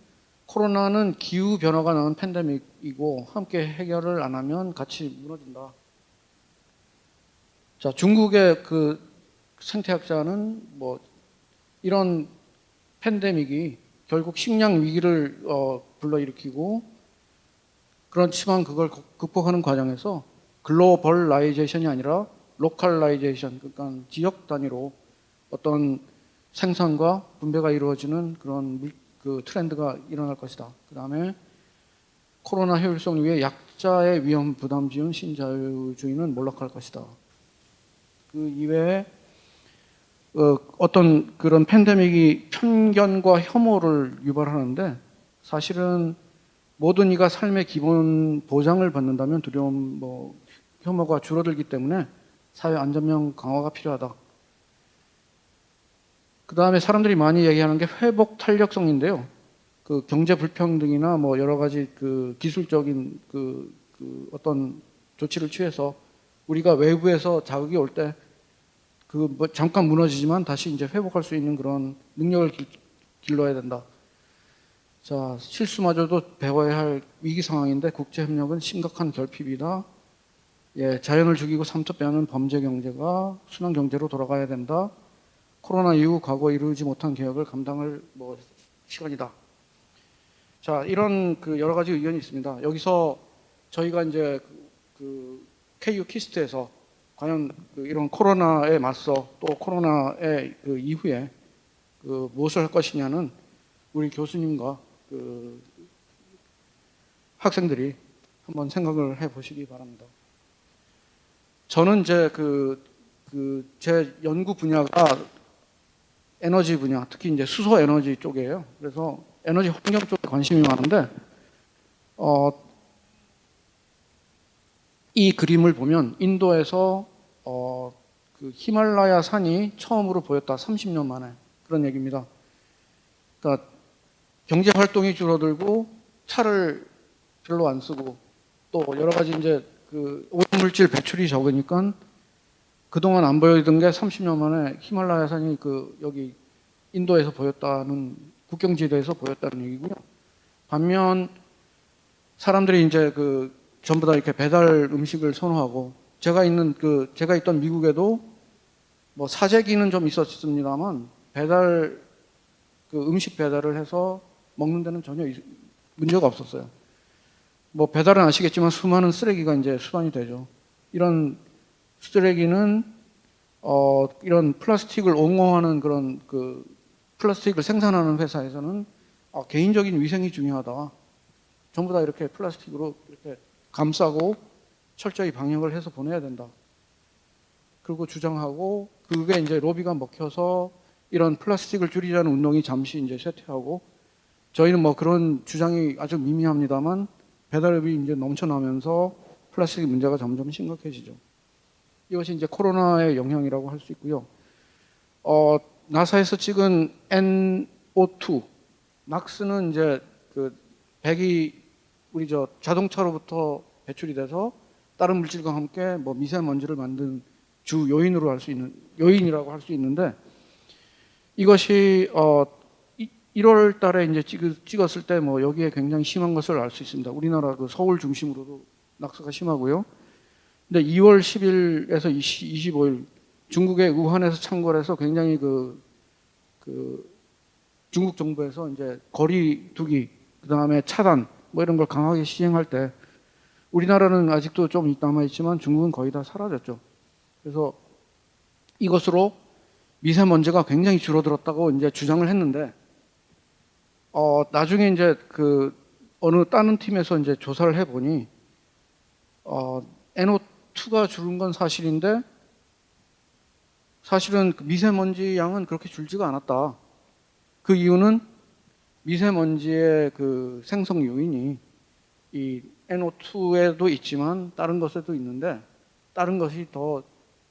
코로나는 기후 변화가 낳은 팬데믹이고 함께 해결을 안 하면 같이 무너진다. 자, 중국의 그 생태학자는 뭐 이런 팬데믹이 결국 식량 위기를 불러일으키고 그렇지만 그걸 극복하는 과정에서 글로벌라이제이션이 아니라 로컬라이제이션, 그러니까 지역 단위로 어떤 생산과 분배가 이루어지는 그런 그 트렌드가 일어날 것이다. 그 다음에 코로나 효율성 위에 약자의 위험 부담 지운 신자유주의는 몰락할 것이다. 그 이외에 어떤 그런 팬데믹이 편견과 혐오를 유발하는데 사실은 모든 이가 삶의 기본 보장을 받는다면 두려움, 뭐 혐오가 줄어들기 때문에 사회 안전망 강화가 필요하다. 그 다음에 사람들이 많이 얘기하는 게 회복 탄력성인데요. 그 경제 불평등이나 뭐 여러 가지 그 기술적인 그 어떤 조치를 취해서 우리가 외부에서 자극이 올 때 그 뭐 잠깐 무너지지만 다시 이제 회복할 수 있는 그런 능력을 길러야 된다. 자, 실수마저도 배워야 할 위기 상황인데 국제협력은 심각한 결핍이다. 예, 자연을 죽이고 삼투 빼앗는 범죄 경제가 순환 경제로 돌아가야 된다. 코로나 이후 과거 이루지 못한 개혁을 감당할 뭐 시간이다. 자, 이런 그 여러 가지 의견이 있습니다. 여기서 저희가 이제 그 KU 키스트에서 과연 그 이런 코로나에 맞서 또 코로나의 그 이후에 그 무엇을 할 것이냐는 우리 교수님과 그 학생들이 한번 생각을 해보시기 바랍니다. 저는 이제 제 연구 분야가 에너지 분야, 특히 이제 수소 에너지 쪽이에요. 그래서 에너지 환경 쪽에 관심이 많은데, 이 그림을 보면 인도에서 그 히말라야 산이 처음으로 보였다. 30년 만에. 그런 얘기입니다. 그러니까 경제 활동이 줄어들고 차를 별로 안 쓰고 또 여러 가지 이제 그 오염물질 배출이 적으니까 그동안 안 보이던 게 30년 만에 히말라야 산이 그 여기 인도에서 보였다는 국경지대에서 보였다는 얘기고요. 반면 사람들이 이제 그 전부 다 이렇게 배달 음식을 선호하고 제가 있던 미국에도 뭐 사재기는 좀 있었습니다만 배달 그 음식 배달을 해서 먹는 데는 전혀 문제가 없었어요. 뭐 배달은 아시겠지만 수많은 쓰레기가 이제 수반이 되죠. 이런 쓰레기는 이런 플라스틱을 옹호하는 그런 그 플라스틱을 생산하는 회사에서는 개인적인 위생이 중요하다. 전부 다 이렇게 플라스틱으로 이렇게 감싸고 철저히 방역을 해서 보내야 된다. 그리고 주장하고 그게 이제 로비가 먹혀서 이런 플라스틱을 줄이자는 운동이 잠시 이제 쇠퇴하고 저희는 뭐 그런 주장이 아주 미미합니다만 배달업이 이제 넘쳐나면서 플라스틱 문제가 점점 심각해지죠. 이것이 이제 코로나의 영향이라고 할 수 있고요. 나사에서 찍은 NO2, 낙스는 이제 그 백이 우리 저 자동차로부터 배출이 돼서 다른 물질과 함께 뭐 미세먼지를 만든 주 요인으로 할 수 있는 요인이라고 할 수 있는데 이것이 1월 달에 이제 찍었을 때 뭐 여기에 굉장히 심한 것을 알 수 있습니다. 우리나라 그 서울 중심으로도 낙서가 심하고요. 근데 2월 10일에서 25일 중국의 우한에서 창궐해서 굉장히 그 중국 정부에서 이제 거리 두기, 그 다음에 차단 뭐 이런 걸 강하게 시행할 때 우리나라는 아직도 좀 남아 있지만 중국은 거의 다 사라졌죠. 그래서 이것으로 미세먼지가 굉장히 줄어들었다고 이제 주장을 했는데 나중에 이제 그 어느 다른 팀에서 이제 조사를 해보니 NO2가 줄은 건 사실인데 사실은 그 미세먼지 양은 그렇게 줄지가 않았다. 그 이유는 미세먼지의 그 생성 요인이 이 NO2에도 있지만 다른 것에도 있는데 다른 것이 더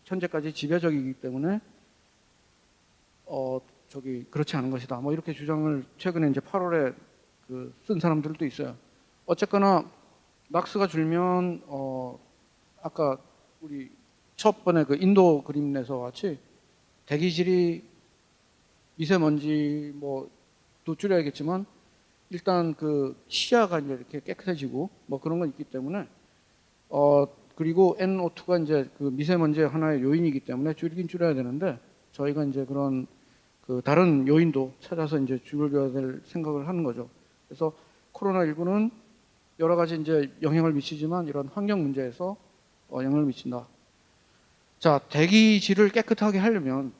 현재까지 지배적이기 때문에 그렇지 않은 것이다. 뭐 이렇게 주장을 최근에 이제 8월에 쓴 사람들도 있어요. 어쨌거나 낙스가 줄면 아까 우리 첫 번에 그 인도 그림 내서 같이 대기질이 미세먼지 뭐도 줄여야겠지만 일단 그 시야가 이제 이렇게 깨끗해지고 뭐 그런 건 있기 때문에 그리고 NO2가 이제 그 미세먼지의 하나의 요인이기 때문에 줄이긴 줄여야 되는데 저희가 이제 그런 그 다른 요인도 찾아서 이제 줄여야 될 생각을 하는 거죠. 그래서 코로나19는 여러 가지 이제 영향을 미치지만 이런 환경 문제에서 영향을 미친다. 자, 대기질을 깨끗하게 하려면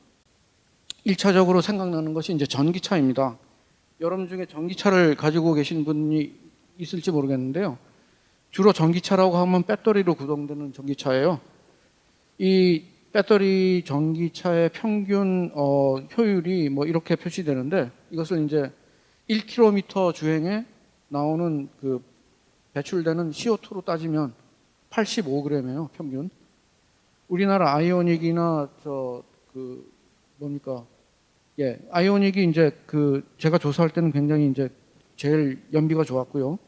1차적으로 생각나는 것이 이제 전기차입니다. 여러분 중에 전기차를 가지고 계신 분이 있을지 모르겠는데요. 주로 전기차라고 하면 배터리로 구동되는 전기차예요. 이 배터리 전기차의 평균 효율이 뭐 이렇게 표시되는데 이것은 이제 1km 주행에 나오는 그 배출되는 CO2로 따지면 85g이에요, 평균. 우리나라 아이오닉이나 아이오닉이 이제 제가 조사할 때는 굉장히 이제 제일 연비가 좋았고요.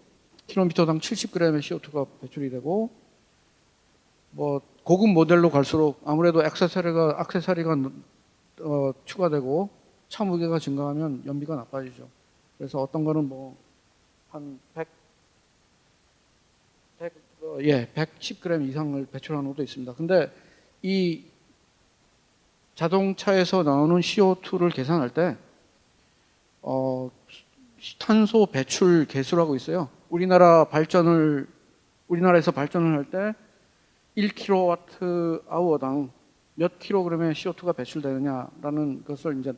킬로미터당 70g의 CO2가 배출이 되고 뭐 고급 모델로 갈수록 아무래도 액세서리가 추가되고 차 무게가 증가하면 연비가 나빠지죠. 그래서 어떤 거는 뭐 한 110g 이상을 배출하는 것도 있습니다. 근데 이 자동차에서 나오는 CO2를 계산할 때 탄소 배출 계수라고 있어요. 우리나라에서 발전을 할 때 1kWh당 몇 킬로그램의 CO2가 배출되느냐라는 것을 이제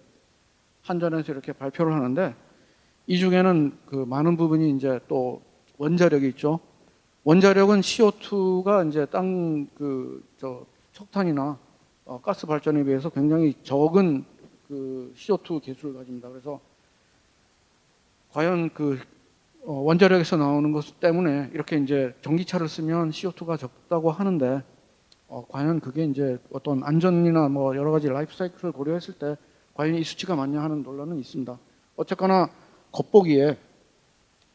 한전에서 이렇게 발표를 하는데 이 중에는 그 많은 부분이 이제 또 원자력이 있죠. 원자력은 CO2가 이제 석탄이나 가스 발전에 비해서 굉장히 적은 그 CO2 계수를 가집니다. 그래서 과연 원자력에서 나오는 것 때문에 이렇게 이제 전기차를 쓰면 CO2가 적다고 하는데 과연 그게 이제 어떤 안전이나 뭐 여러 가지 라이프 사이클을 고려했을 때 과연 이 수치가 맞냐 하는 논란은 있습니다. 어쨌거나 겉보기에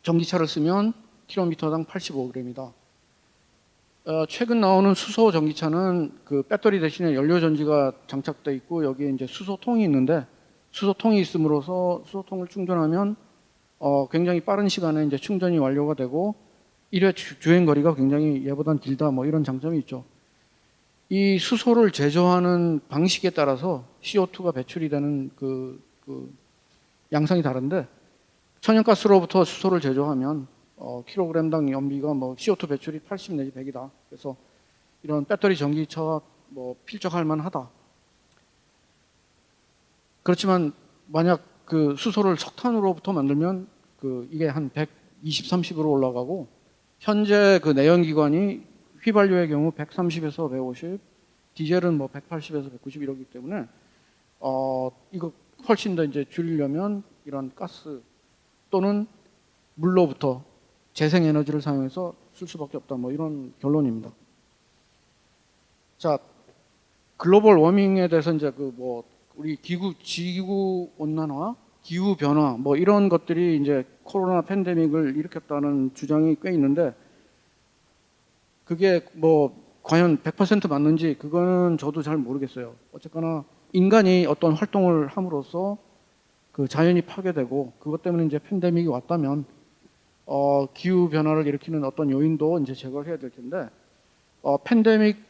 전기차를 쓰면 킬로미터당 85g이다. 최근 나오는 수소 전기차는 그 배터리 대신에 연료 전지가 장착돼 있고 여기에 이제 수소통이 있는데 수소통이 있음으로써 수소통을 충전하면 굉장히 빠른 시간에 이제 충전이 완료가 되고 1회 주행 거리가 굉장히 얘보단 길다 뭐 이런 장점이 있죠. 이 수소를 제조하는 방식에 따라서 CO2가 배출이 되는 그 양상이 다른데 천연가스로부터 수소를 제조하면 킬로그램당 연비가 뭐 CO2 배출이 80 내지 100이다. 그래서 이런 배터리 전기차와 뭐 필적할 만하다. 그렇지만 만약 그 수소를 석탄으로부터 만들면 이게 한 120, 30으로 올라가고 현재 그 내연기관이 휘발유의 경우 130에서 150, 디젤은 뭐 180에서 190 이러기 때문에 이거 훨씬 더 이제 줄이려면 이런 가스 또는 물로부터 재생에너지를 사용해서 쓸 수밖에 없다. 뭐 이런 결론입니다. 자, 글로벌 워밍에 대해서 이제 그 뭐 우리 지구 온난화, 기후 변화 뭐 이런 것들이 이제 코로나 팬데믹을 일으켰다는 주장이 꽤 있는데 그게 뭐 과연 100% 맞는지 그거는 저도 잘 모르겠어요. 어쨌거나 인간이 어떤 활동을 함으로써 그 자연이 파괴되고 그것 때문에 이제 팬데믹이 왔다면 기후 변화를 일으키는 어떤 요인도 이제 제거를 해야 될 텐데 팬데믹을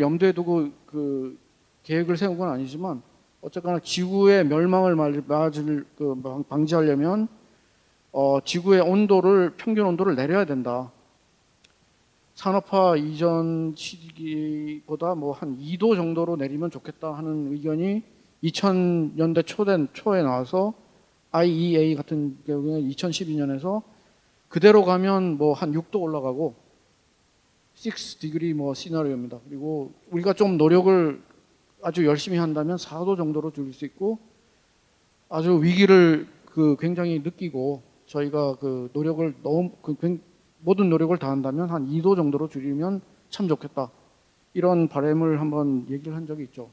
염두에 두고 그 계획을 세운 건 아니지만 어쨌거나 지구의 멸망을 방지하려면 지구의 온도를 평균 온도를 내려야 된다. 산업화 이전 시기보다 뭐 한 2도 정도로 내리면 좋겠다 하는 의견이 2000년대 초에 나와서 IEA 같은 경우에 2012년에서 그대로 가면 뭐 한 6도 올라가고 6디그리 뭐 시나리오입니다. 그리고 우리가 좀 노력을 아주 열심히 한다면 4도 정도로 줄일 수 있고 아주 위기를 굉장히 느끼고 저희가 노력을 모든 노력을 다한다면 한 2도 정도로 줄이면 참 좋겠다. 이런 바람을 한번 얘기를 한 적이 있죠.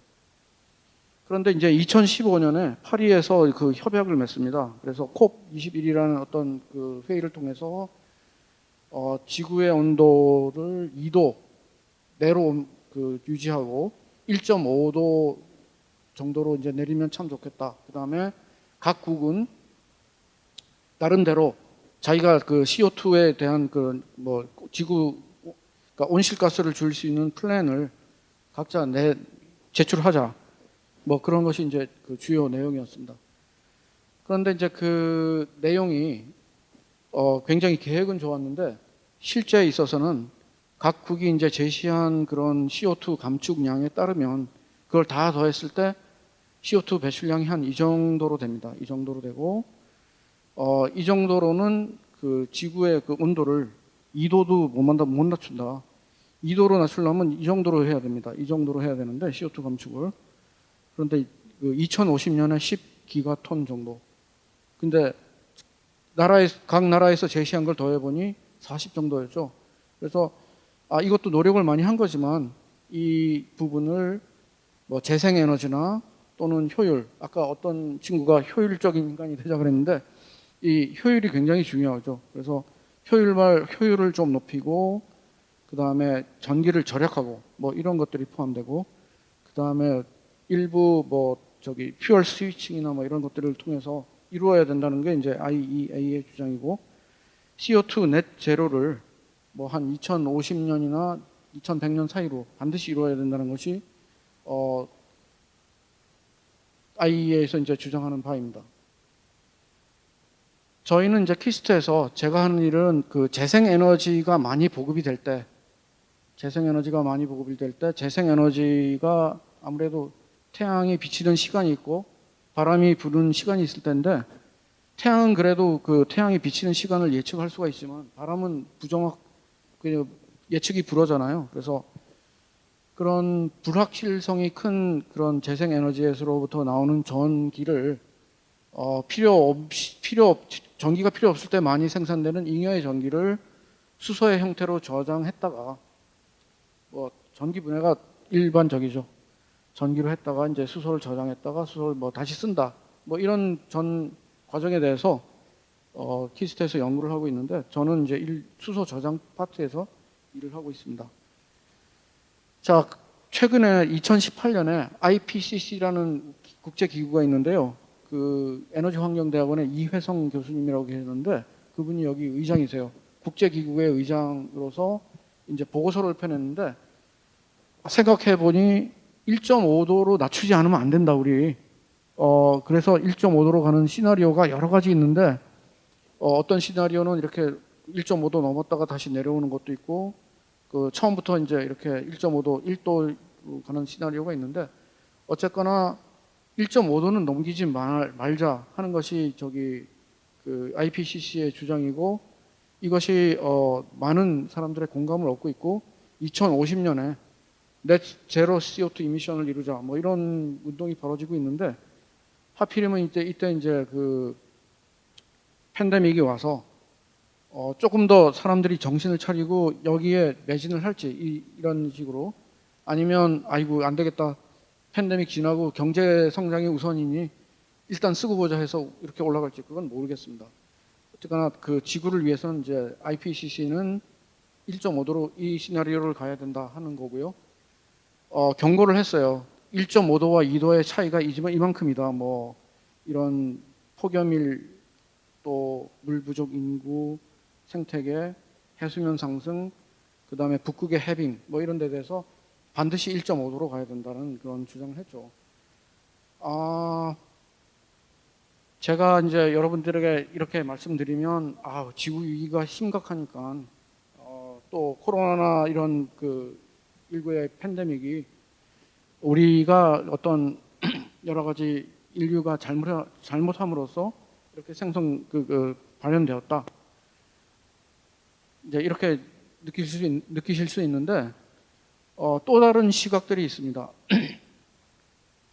그런데 이제 2015년에 파리에서 그 협약을 맺습니다. 그래서 COP21이라는 어떤 그 회의를 통해서 지구의 온도를 2도 내로 유지하고 1.5도 정도로 이제 내리면 참 좋겠다. 그 다음에 각국은 나름대로 자기가 그 CO2에 대한 그러니까 온실가스를 줄 수 있는 플랜을 각자 제출하자. 뭐 그런 것이 이제 그 주요 내용이었습니다. 그런데 이제 그 내용이 굉장히 계획은 좋았는데 실제에 있어서는 각국이 이제 제시한 그런 CO2 감축량에 따르면 그걸 다 더했을 때 CO2 배출량이 한 이 정도로 됩니다. 이 정도로 되고 이 정도로는 그 지구의 그 온도를 2도도 못 낮춘다. 2도로 낮추려면 이 정도로 해야 됩니다. 이 정도로 해야 되는데 CO2 감축을. 그런데 그 2050년에 10기가톤 정도. 근데 각 나라에서 제시한 걸 더해보니 40 정도였죠. 그래서 이것도 노력을 많이 한 거지만 이 부분을 뭐 재생에너지나 또는 효율, 아까 어떤 친구가 효율적인 인간이 되자 그랬는데 이 효율이 굉장히 중요하죠. 그래서 효율을 좀 높이고 그 다음에 전기를 절약하고 뭐 이런 것들이 포함되고 그 다음에 일부 퓨얼 스위칭이나 뭐 이런 것들을 통해서 이루어야 된다는 게 이제 IEA의 주장이고 CO2 넷 제로를 뭐 한 2050년이나 2100년 사이로 반드시 이루어야 된다는 것이 IEA에서 이제 주장하는 바입니다. 저희는 이제 키스트에서 제가 하는 일은 그 재생에너지가 많이 보급이 될 때 재생에너지가 아무래도 태양이 비치는 시간이 있고 바람이 부는 시간이 있을 텐데 태양은 그래도 그 태양이 비치는 시간을 예측할 수가 있지만 바람은 예측이 불허잖아요. 그래서 그런 불확실성이 큰 그런 재생에너지에서로부터 나오는 전기를 전기가 필요 없을 때 많이 생산되는 잉여의 전기를 수소의 형태로 저장했다가 전기 분해가 일반적이죠. 전기로 했다가 이제 수소를 저장했다가 수소를 다시 쓴다. 이런 전 과정에 대해서 키스트에서 연구를 하고 있는데 저는 이제 수소 저장 파트에서 일을 하고 있습니다. 자, 최근에 2018년에 IPCC라는 국제기구가 있는데요. 그 에너지환경대학원의 이회성 교수님이라고 계시는데 그분이 여기 의장이세요. 국제기구의 의장으로서 이제 보고서를 펴냈는데 생각해 보니 1.5도로 낮추지 않으면 안 된다 우리. 그래서 1.5도로 가는 시나리오가 여러 가지 있는데 어떤 시나리오는 이렇게 1.5도 넘었다가 다시 내려오는 것도 있고 처음부터 이제 이렇게 1.5도, 1도로 가는 시나리오가 있는데 어쨌거나 1.5도는 넘기지 말자 하는 것이 그 IPCC의 주장이고 이것이 많은 사람들의 공감을 얻고 있고 2050년에 넷 제로 CO2 이미션을 이루자 뭐 이런 운동이 벌어지고 있는데 하필이면 이때 이제 그 팬데믹이 와서 조금 더 사람들이 정신을 차리고 여기에 매진을 할지 이런 식으로, 아니면 아이고 안 되겠다, 팬데믹 지나고 경제 성장이 우선이니 일단 쓰고 보자 해서 이렇게 올라갈지 그건 모르겠습니다. 어쨌거나 그 지구를 위해서는 이제 IPCC는 1.5도로 이 시나리오를 가야 된다 하는 거고요. 경고를 했어요. 1.5도와 2도의 차이가 이만큼이다. 뭐 이런 폭염일, 또 물 부족 인구, 생태계, 해수면 상승, 그 다음에 북극의 해빙, 뭐 이런 데 대해서 반드시 1.5도로 가야 된다는 그런 주장을 했죠. 제가 이제 여러분들에게 이렇게 말씀드리면, 지구 위기가 심각하니까, 또 코로나 이런 그 19의 팬데믹이 우리가 어떤 여러 가지 인류가 잘못함으로써 이렇게 발현되었다. 이제 이렇게 느끼실 수 있는데, 또 다른 시각들이 있습니다.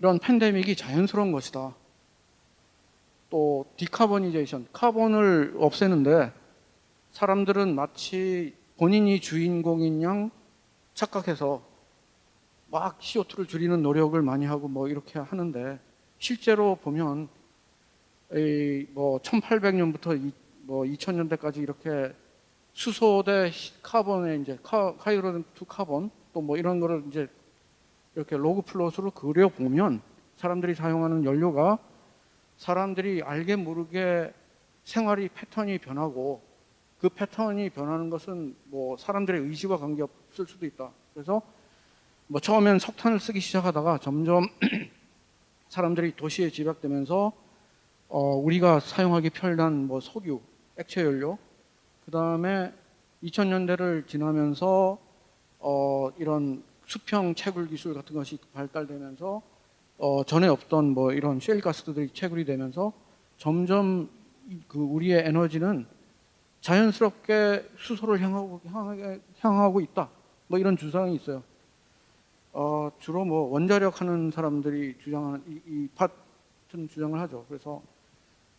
이런 팬데믹이 자연스러운 것이다. 또 디카보니제이션, 카본을 없애는데 사람들은 마치 본인이 주인공인 양 착각해서 막 CO2를 줄이는 노력을 많이 하고 뭐 이렇게 하는데, 실제로 보면 뭐 1800년부터 뭐 2000년대까지 이렇게 수소 대 카본의 이제 하이드로젠 투 카본, 또 뭐 이런 거를 이제 이렇게 로그 플롯으로 그려 보면 사람들이 사용하는 연료가, 사람들이 알게 모르게 생활이 패턴이 변하고, 그 패턴이 변하는 것은 뭐 사람들의 의지와 관계없을 수도 있다. 그래서 뭐 처음엔 석탄을 쓰기 시작하다가 점점 사람들이 도시에 집약되면서 우리가 사용하기 편한 뭐 석유, 액체 연료, 그 다음에 2000년대를 지나면서 이런 수평 채굴 기술 같은 것이 발달되면서 전에 없던 뭐 이런 셰일 가스들이 채굴이 되면서 점점 그 우리의 에너지는 자연스럽게 수소를 향하고 있다. 뭐 이런 주장이 있어요. 주로 뭐 원자력 하는 사람들이 주장하는 이 같은 주장을 하죠. 그래서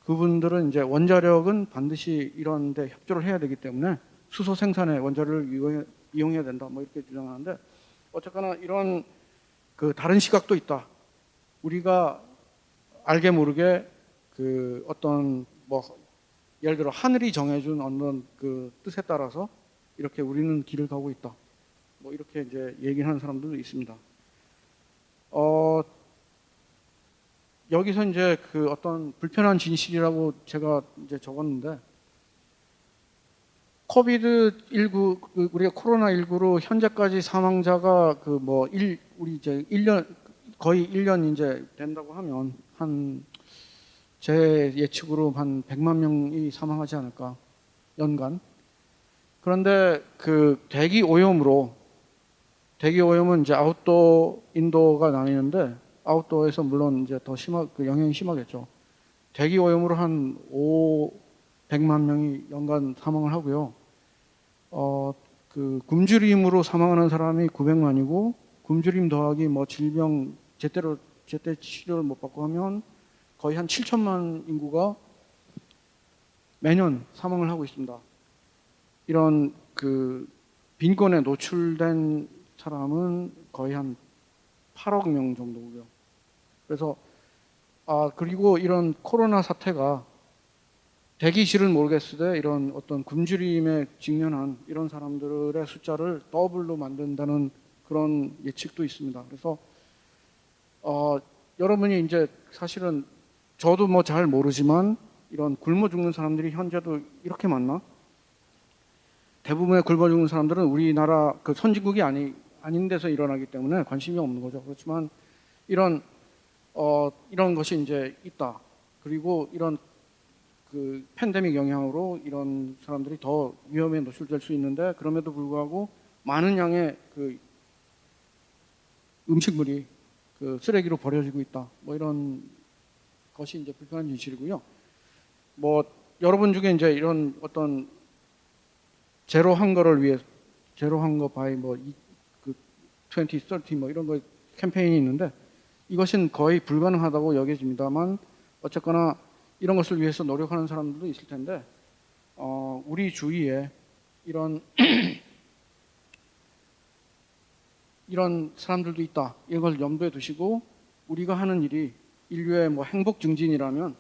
그분들은 이제 원자력은 반드시 이런 데 협조를 해야 되기 때문에 수소 생산에 원자력을 이용해야 된다. 뭐 이렇게 주장하는데, 어쨌거나 이런 그 다른 시각도 있다. 우리가 알게 모르게 그 어떤 뭐 예를 들어 하늘이 정해준 어떤 그 뜻에 따라서 이렇게 우리는 길을 가고 있다. 뭐 이렇게 이제 얘기하는 사람들도 있습니다. 여기서 이제 그 어떤 불편한 진실이라고 제가 이제 적었는데, 코비드-19, 우리가 코로나19로 현재까지 사망자가 우리 이제 1년, 거의 1년 이제 된다고 하면 제 예측으로 한 100만 명이 사망하지 않을까, 연간. 그런데 그 대기 오염은 이제 아웃도어, 인도어가 나뉘는데, 아웃도어에서 물론 이제 더 영향이 심하겠죠. 대기 오염으로 한 100만 명이 연간 사망을 하고요. 그 굶주림으로 사망하는 사람이 900만이고, 굶주림 더하기 뭐 질병 제때 치료를 못 받고 하면 거의 한 7천만 인구가 매년 사망을 하고 있습니다. 이런 그 빈곤에 노출된 사람은 거의 한 8억 명 정도고요. 그래서 그리고 이런 코로나 사태가 대기실은 모르겠으되 이런 어떤 굶주림에 직면한 이런 사람들의 숫자를 더블로 만든다는 그런 예측도 있습니다. 그래서 여러분이 이제 사실은 저도 뭐 잘 모르지만 이런 굶어 죽는 사람들이 현재도 이렇게 많나? 대부분의 굶어 죽는 사람들은 우리나라 그 선진국이 아닌 데서 일어나기 때문에 관심이 없는 거죠. 그렇지만 이런 것이 이제 있다. 그리고 이런 그 팬데믹 영향으로 이런 사람들이 더 위험에 노출될 수 있는데, 그럼에도 불구하고 많은 양의 그 음식물이 그 쓰레기로 버려지고 있다. 뭐 이런 것이 이제 불편한 진실이고요. 뭐 여러분 중에 이제 이런 어떤 제로 한거를 위해 제로 한거 바이 그 2030 뭐 이런 거 캠페인이 있는데, 이것은 거의 불가능하다고 여겨집니다만, 어쨌거나 이런 것을 위해서 노력하는 사람들도 있을 텐데 우리 주위에 이런 이런 사람들도 있다. 이걸 염두에 두시고 우리가 하는 일이 인류의 뭐 행복 증진이라면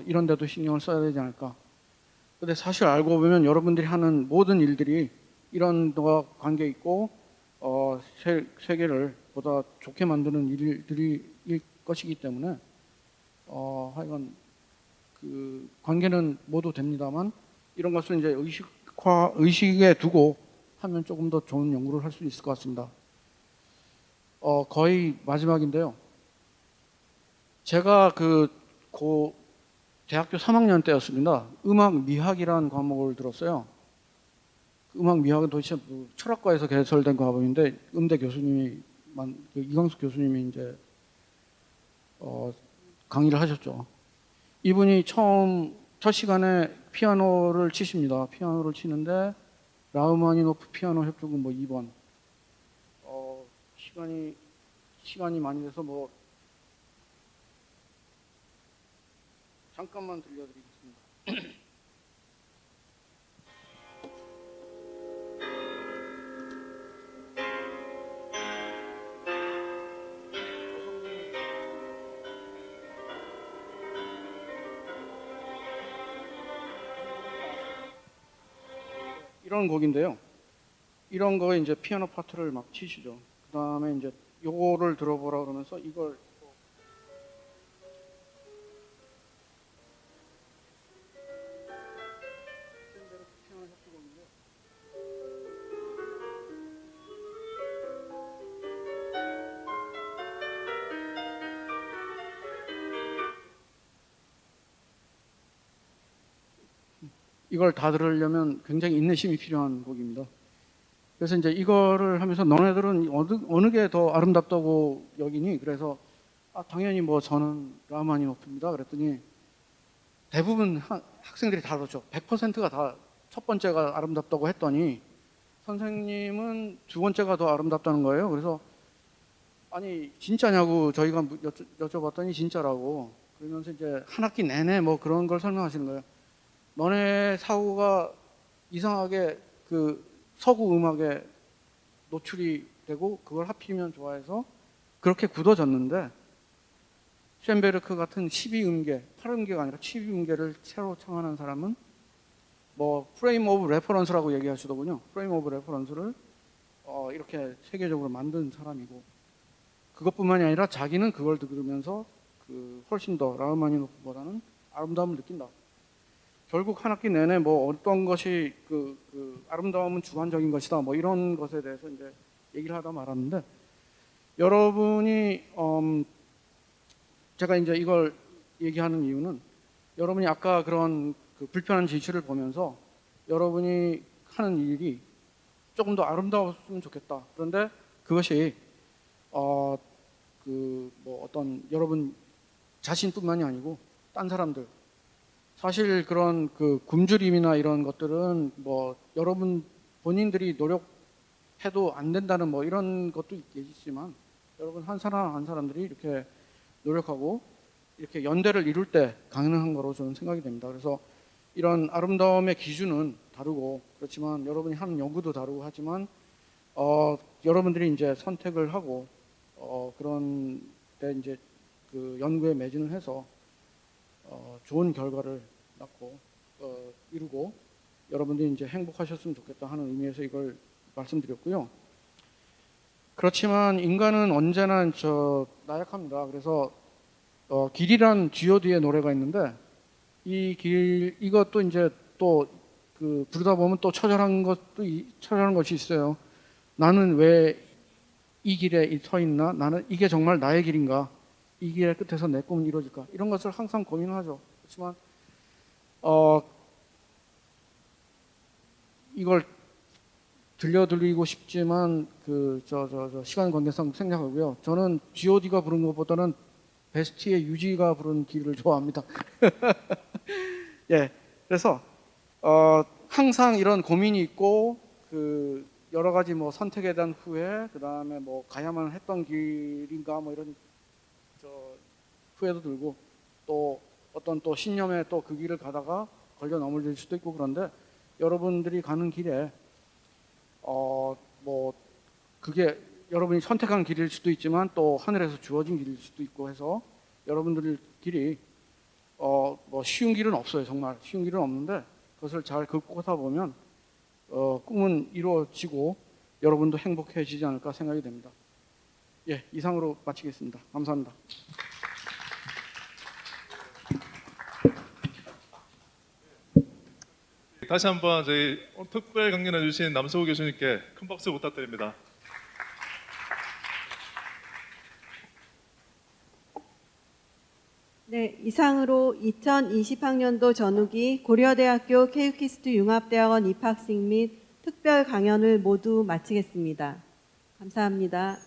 이런 데도 신경을 써야 되지 않을까. 근데 사실 알고 보면 여러분들이 하는 모든 일들이 이런 거와 관계 있고 세계를 보다 좋게 만드는 일들일 것이기 때문에 하여간 그 관계는 모두 됩니다만 이런 것을 이제 의식에 두고 하면 조금 더 좋은 연구를 할 수 있을 것 같습니다. 거의 마지막인데요. 제가 대학교 3학년 때였습니다. 음악 미학이라는 과목을 들었어요. 음악 미학은 도대체 철학과에서 개설된 과목인데 음대 교수님이 이광숙 교수님이 이제 강의를 하셨죠. 이분이 첫 시간에 피아노를 치십니다. 피아노를 치는데 라흐마니노프 피아노 협주곡 뭐 2번. 시간이 많이 돼서 뭐 잠깐만 들려드리겠습니다. 이런 곡인데요. 이런 거에 이제 피아노 파트를 막 치시죠. 그 다음에 이제 요거를 들어보라 그러면서 이걸 피아노 협주곡인데 이걸 다 들으려면 굉장히 인내심이 필요한 곡입니다. 그래서 이제 이거를 하면서 너네들은 어느 게 더 아름답다고 여기니? 그래서 당연히 뭐 저는 라흐마니노프입니다. 그랬더니 대부분 학생들이 다 그렇죠. 100%가 다 첫 번째가 아름답다고 했더니 선생님은 두 번째가 더 아름답다는 거예요. 그래서 아니 진짜냐고 저희가 여쭤봤더니 진짜라고. 그러면서 이제 한 학기 내내 뭐 그런 걸 설명하시는 거예요. 너네 사고가 이상하게 그 서구 음악에 노출이 되고 그걸 하필이면 좋아해서 그렇게 굳어졌는데 쇤베르크 같은 12음계, 8음계가 아니라 12음계를 새로 창안한 사람은 뭐 프레임 오브 레퍼런스라고 얘기하시더군요. 프레임 오브 레퍼런스를 이렇게 세계적으로 만든 사람이고 그것뿐만이 아니라 자기는 그걸 들으면서 훨씬 더 라흐마니노프보다는 아름다움을 느낀다. 결국 한 학기 내내 뭐 어떤 것이 아름다움은 주관적인 것이다. 뭐 이런 것에 대해서 이제 얘기를 하다 말았는데 여러분이 제가 이제 이걸 얘기하는 이유는 여러분이 아까 그런 불편한 진실을 보면서 여러분이 하는 일이 조금 더 아름다웠으면 좋겠다. 그런데 그것이 뭐 어떤 여러분 자신뿐만이 아니고 딴 사람들 사실 그런 굶주림이나 이런 것들은 뭐 여러분 본인들이 노력해도 안 된다는 뭐 이런 것도 있겠지만 여러분 한 사람 한 사람들이 이렇게 노력하고 이렇게 연대를 이룰 때 가능한 거로 저는 생각이 됩니다. 그래서 이런 아름다움의 기준은 다르고 그렇지만 여러분이 하는 연구도 다르고 하지만 여러분들이 이제 선택을 하고 그런 때 이제 연구에 매진을 해서 좋은 결과를 낳고 이루고 여러분들이 이제 행복하셨으면 좋겠다 하는 의미에서 이걸 말씀드렸고요. 그렇지만 인간은 언제나 나약합니다. 그래서 길이란 G.O.D의 노래가 있는데 이것도 이제 또 부르다 보면 또 처절한 것이 있어요. 나는 왜 이 길에 서 있나? 나는 이게 정말 나의 길인가? 이 길의 끝에서 내 꿈은 이루어질까? 이런 것을 항상 고민하죠. 그렇지만 이걸 들려드리고 싶지만 시간 관계상 생략하고요. 저는 G.O.D가 부른 것보다는 베스트의 유지가 부른 길을 좋아합니다. 예, 그래서 항상 이런 고민이 있고 여러 가지 뭐 선택에 대한 후회, 그 다음에 뭐 가야만 했던 길인가 뭐 이런 후회도 들고 또 어떤 또 신념에 또 그 길을 가다가 걸려 넘어질 수도 있고 그런데 여러분들이 가는 길에 뭐 그게 여러분이 선택한 길일 수도 있지만 또 하늘에서 주어진 길일 수도 있고 해서 여러분들 길이 뭐 쉬운 길은 없어요. 정말 쉬운 길은 없는데 그것을 잘 긋고다 보면 꿈은 이루어지고 여러분도 행복해지지 않을까 생각이 됩니다. 예, 이상으로 마치겠습니다. 감사합니다. 다시 한번 저희 특별 강연해 주신 남서우 교수님께 큰 박수 부탁드립니다. 네, 이상으로 2020학년도 전후기 고려대학교 케이오키스트 융합대학원 입학식 및 특별 강연을 모두 마치겠습니다. 감사합니다.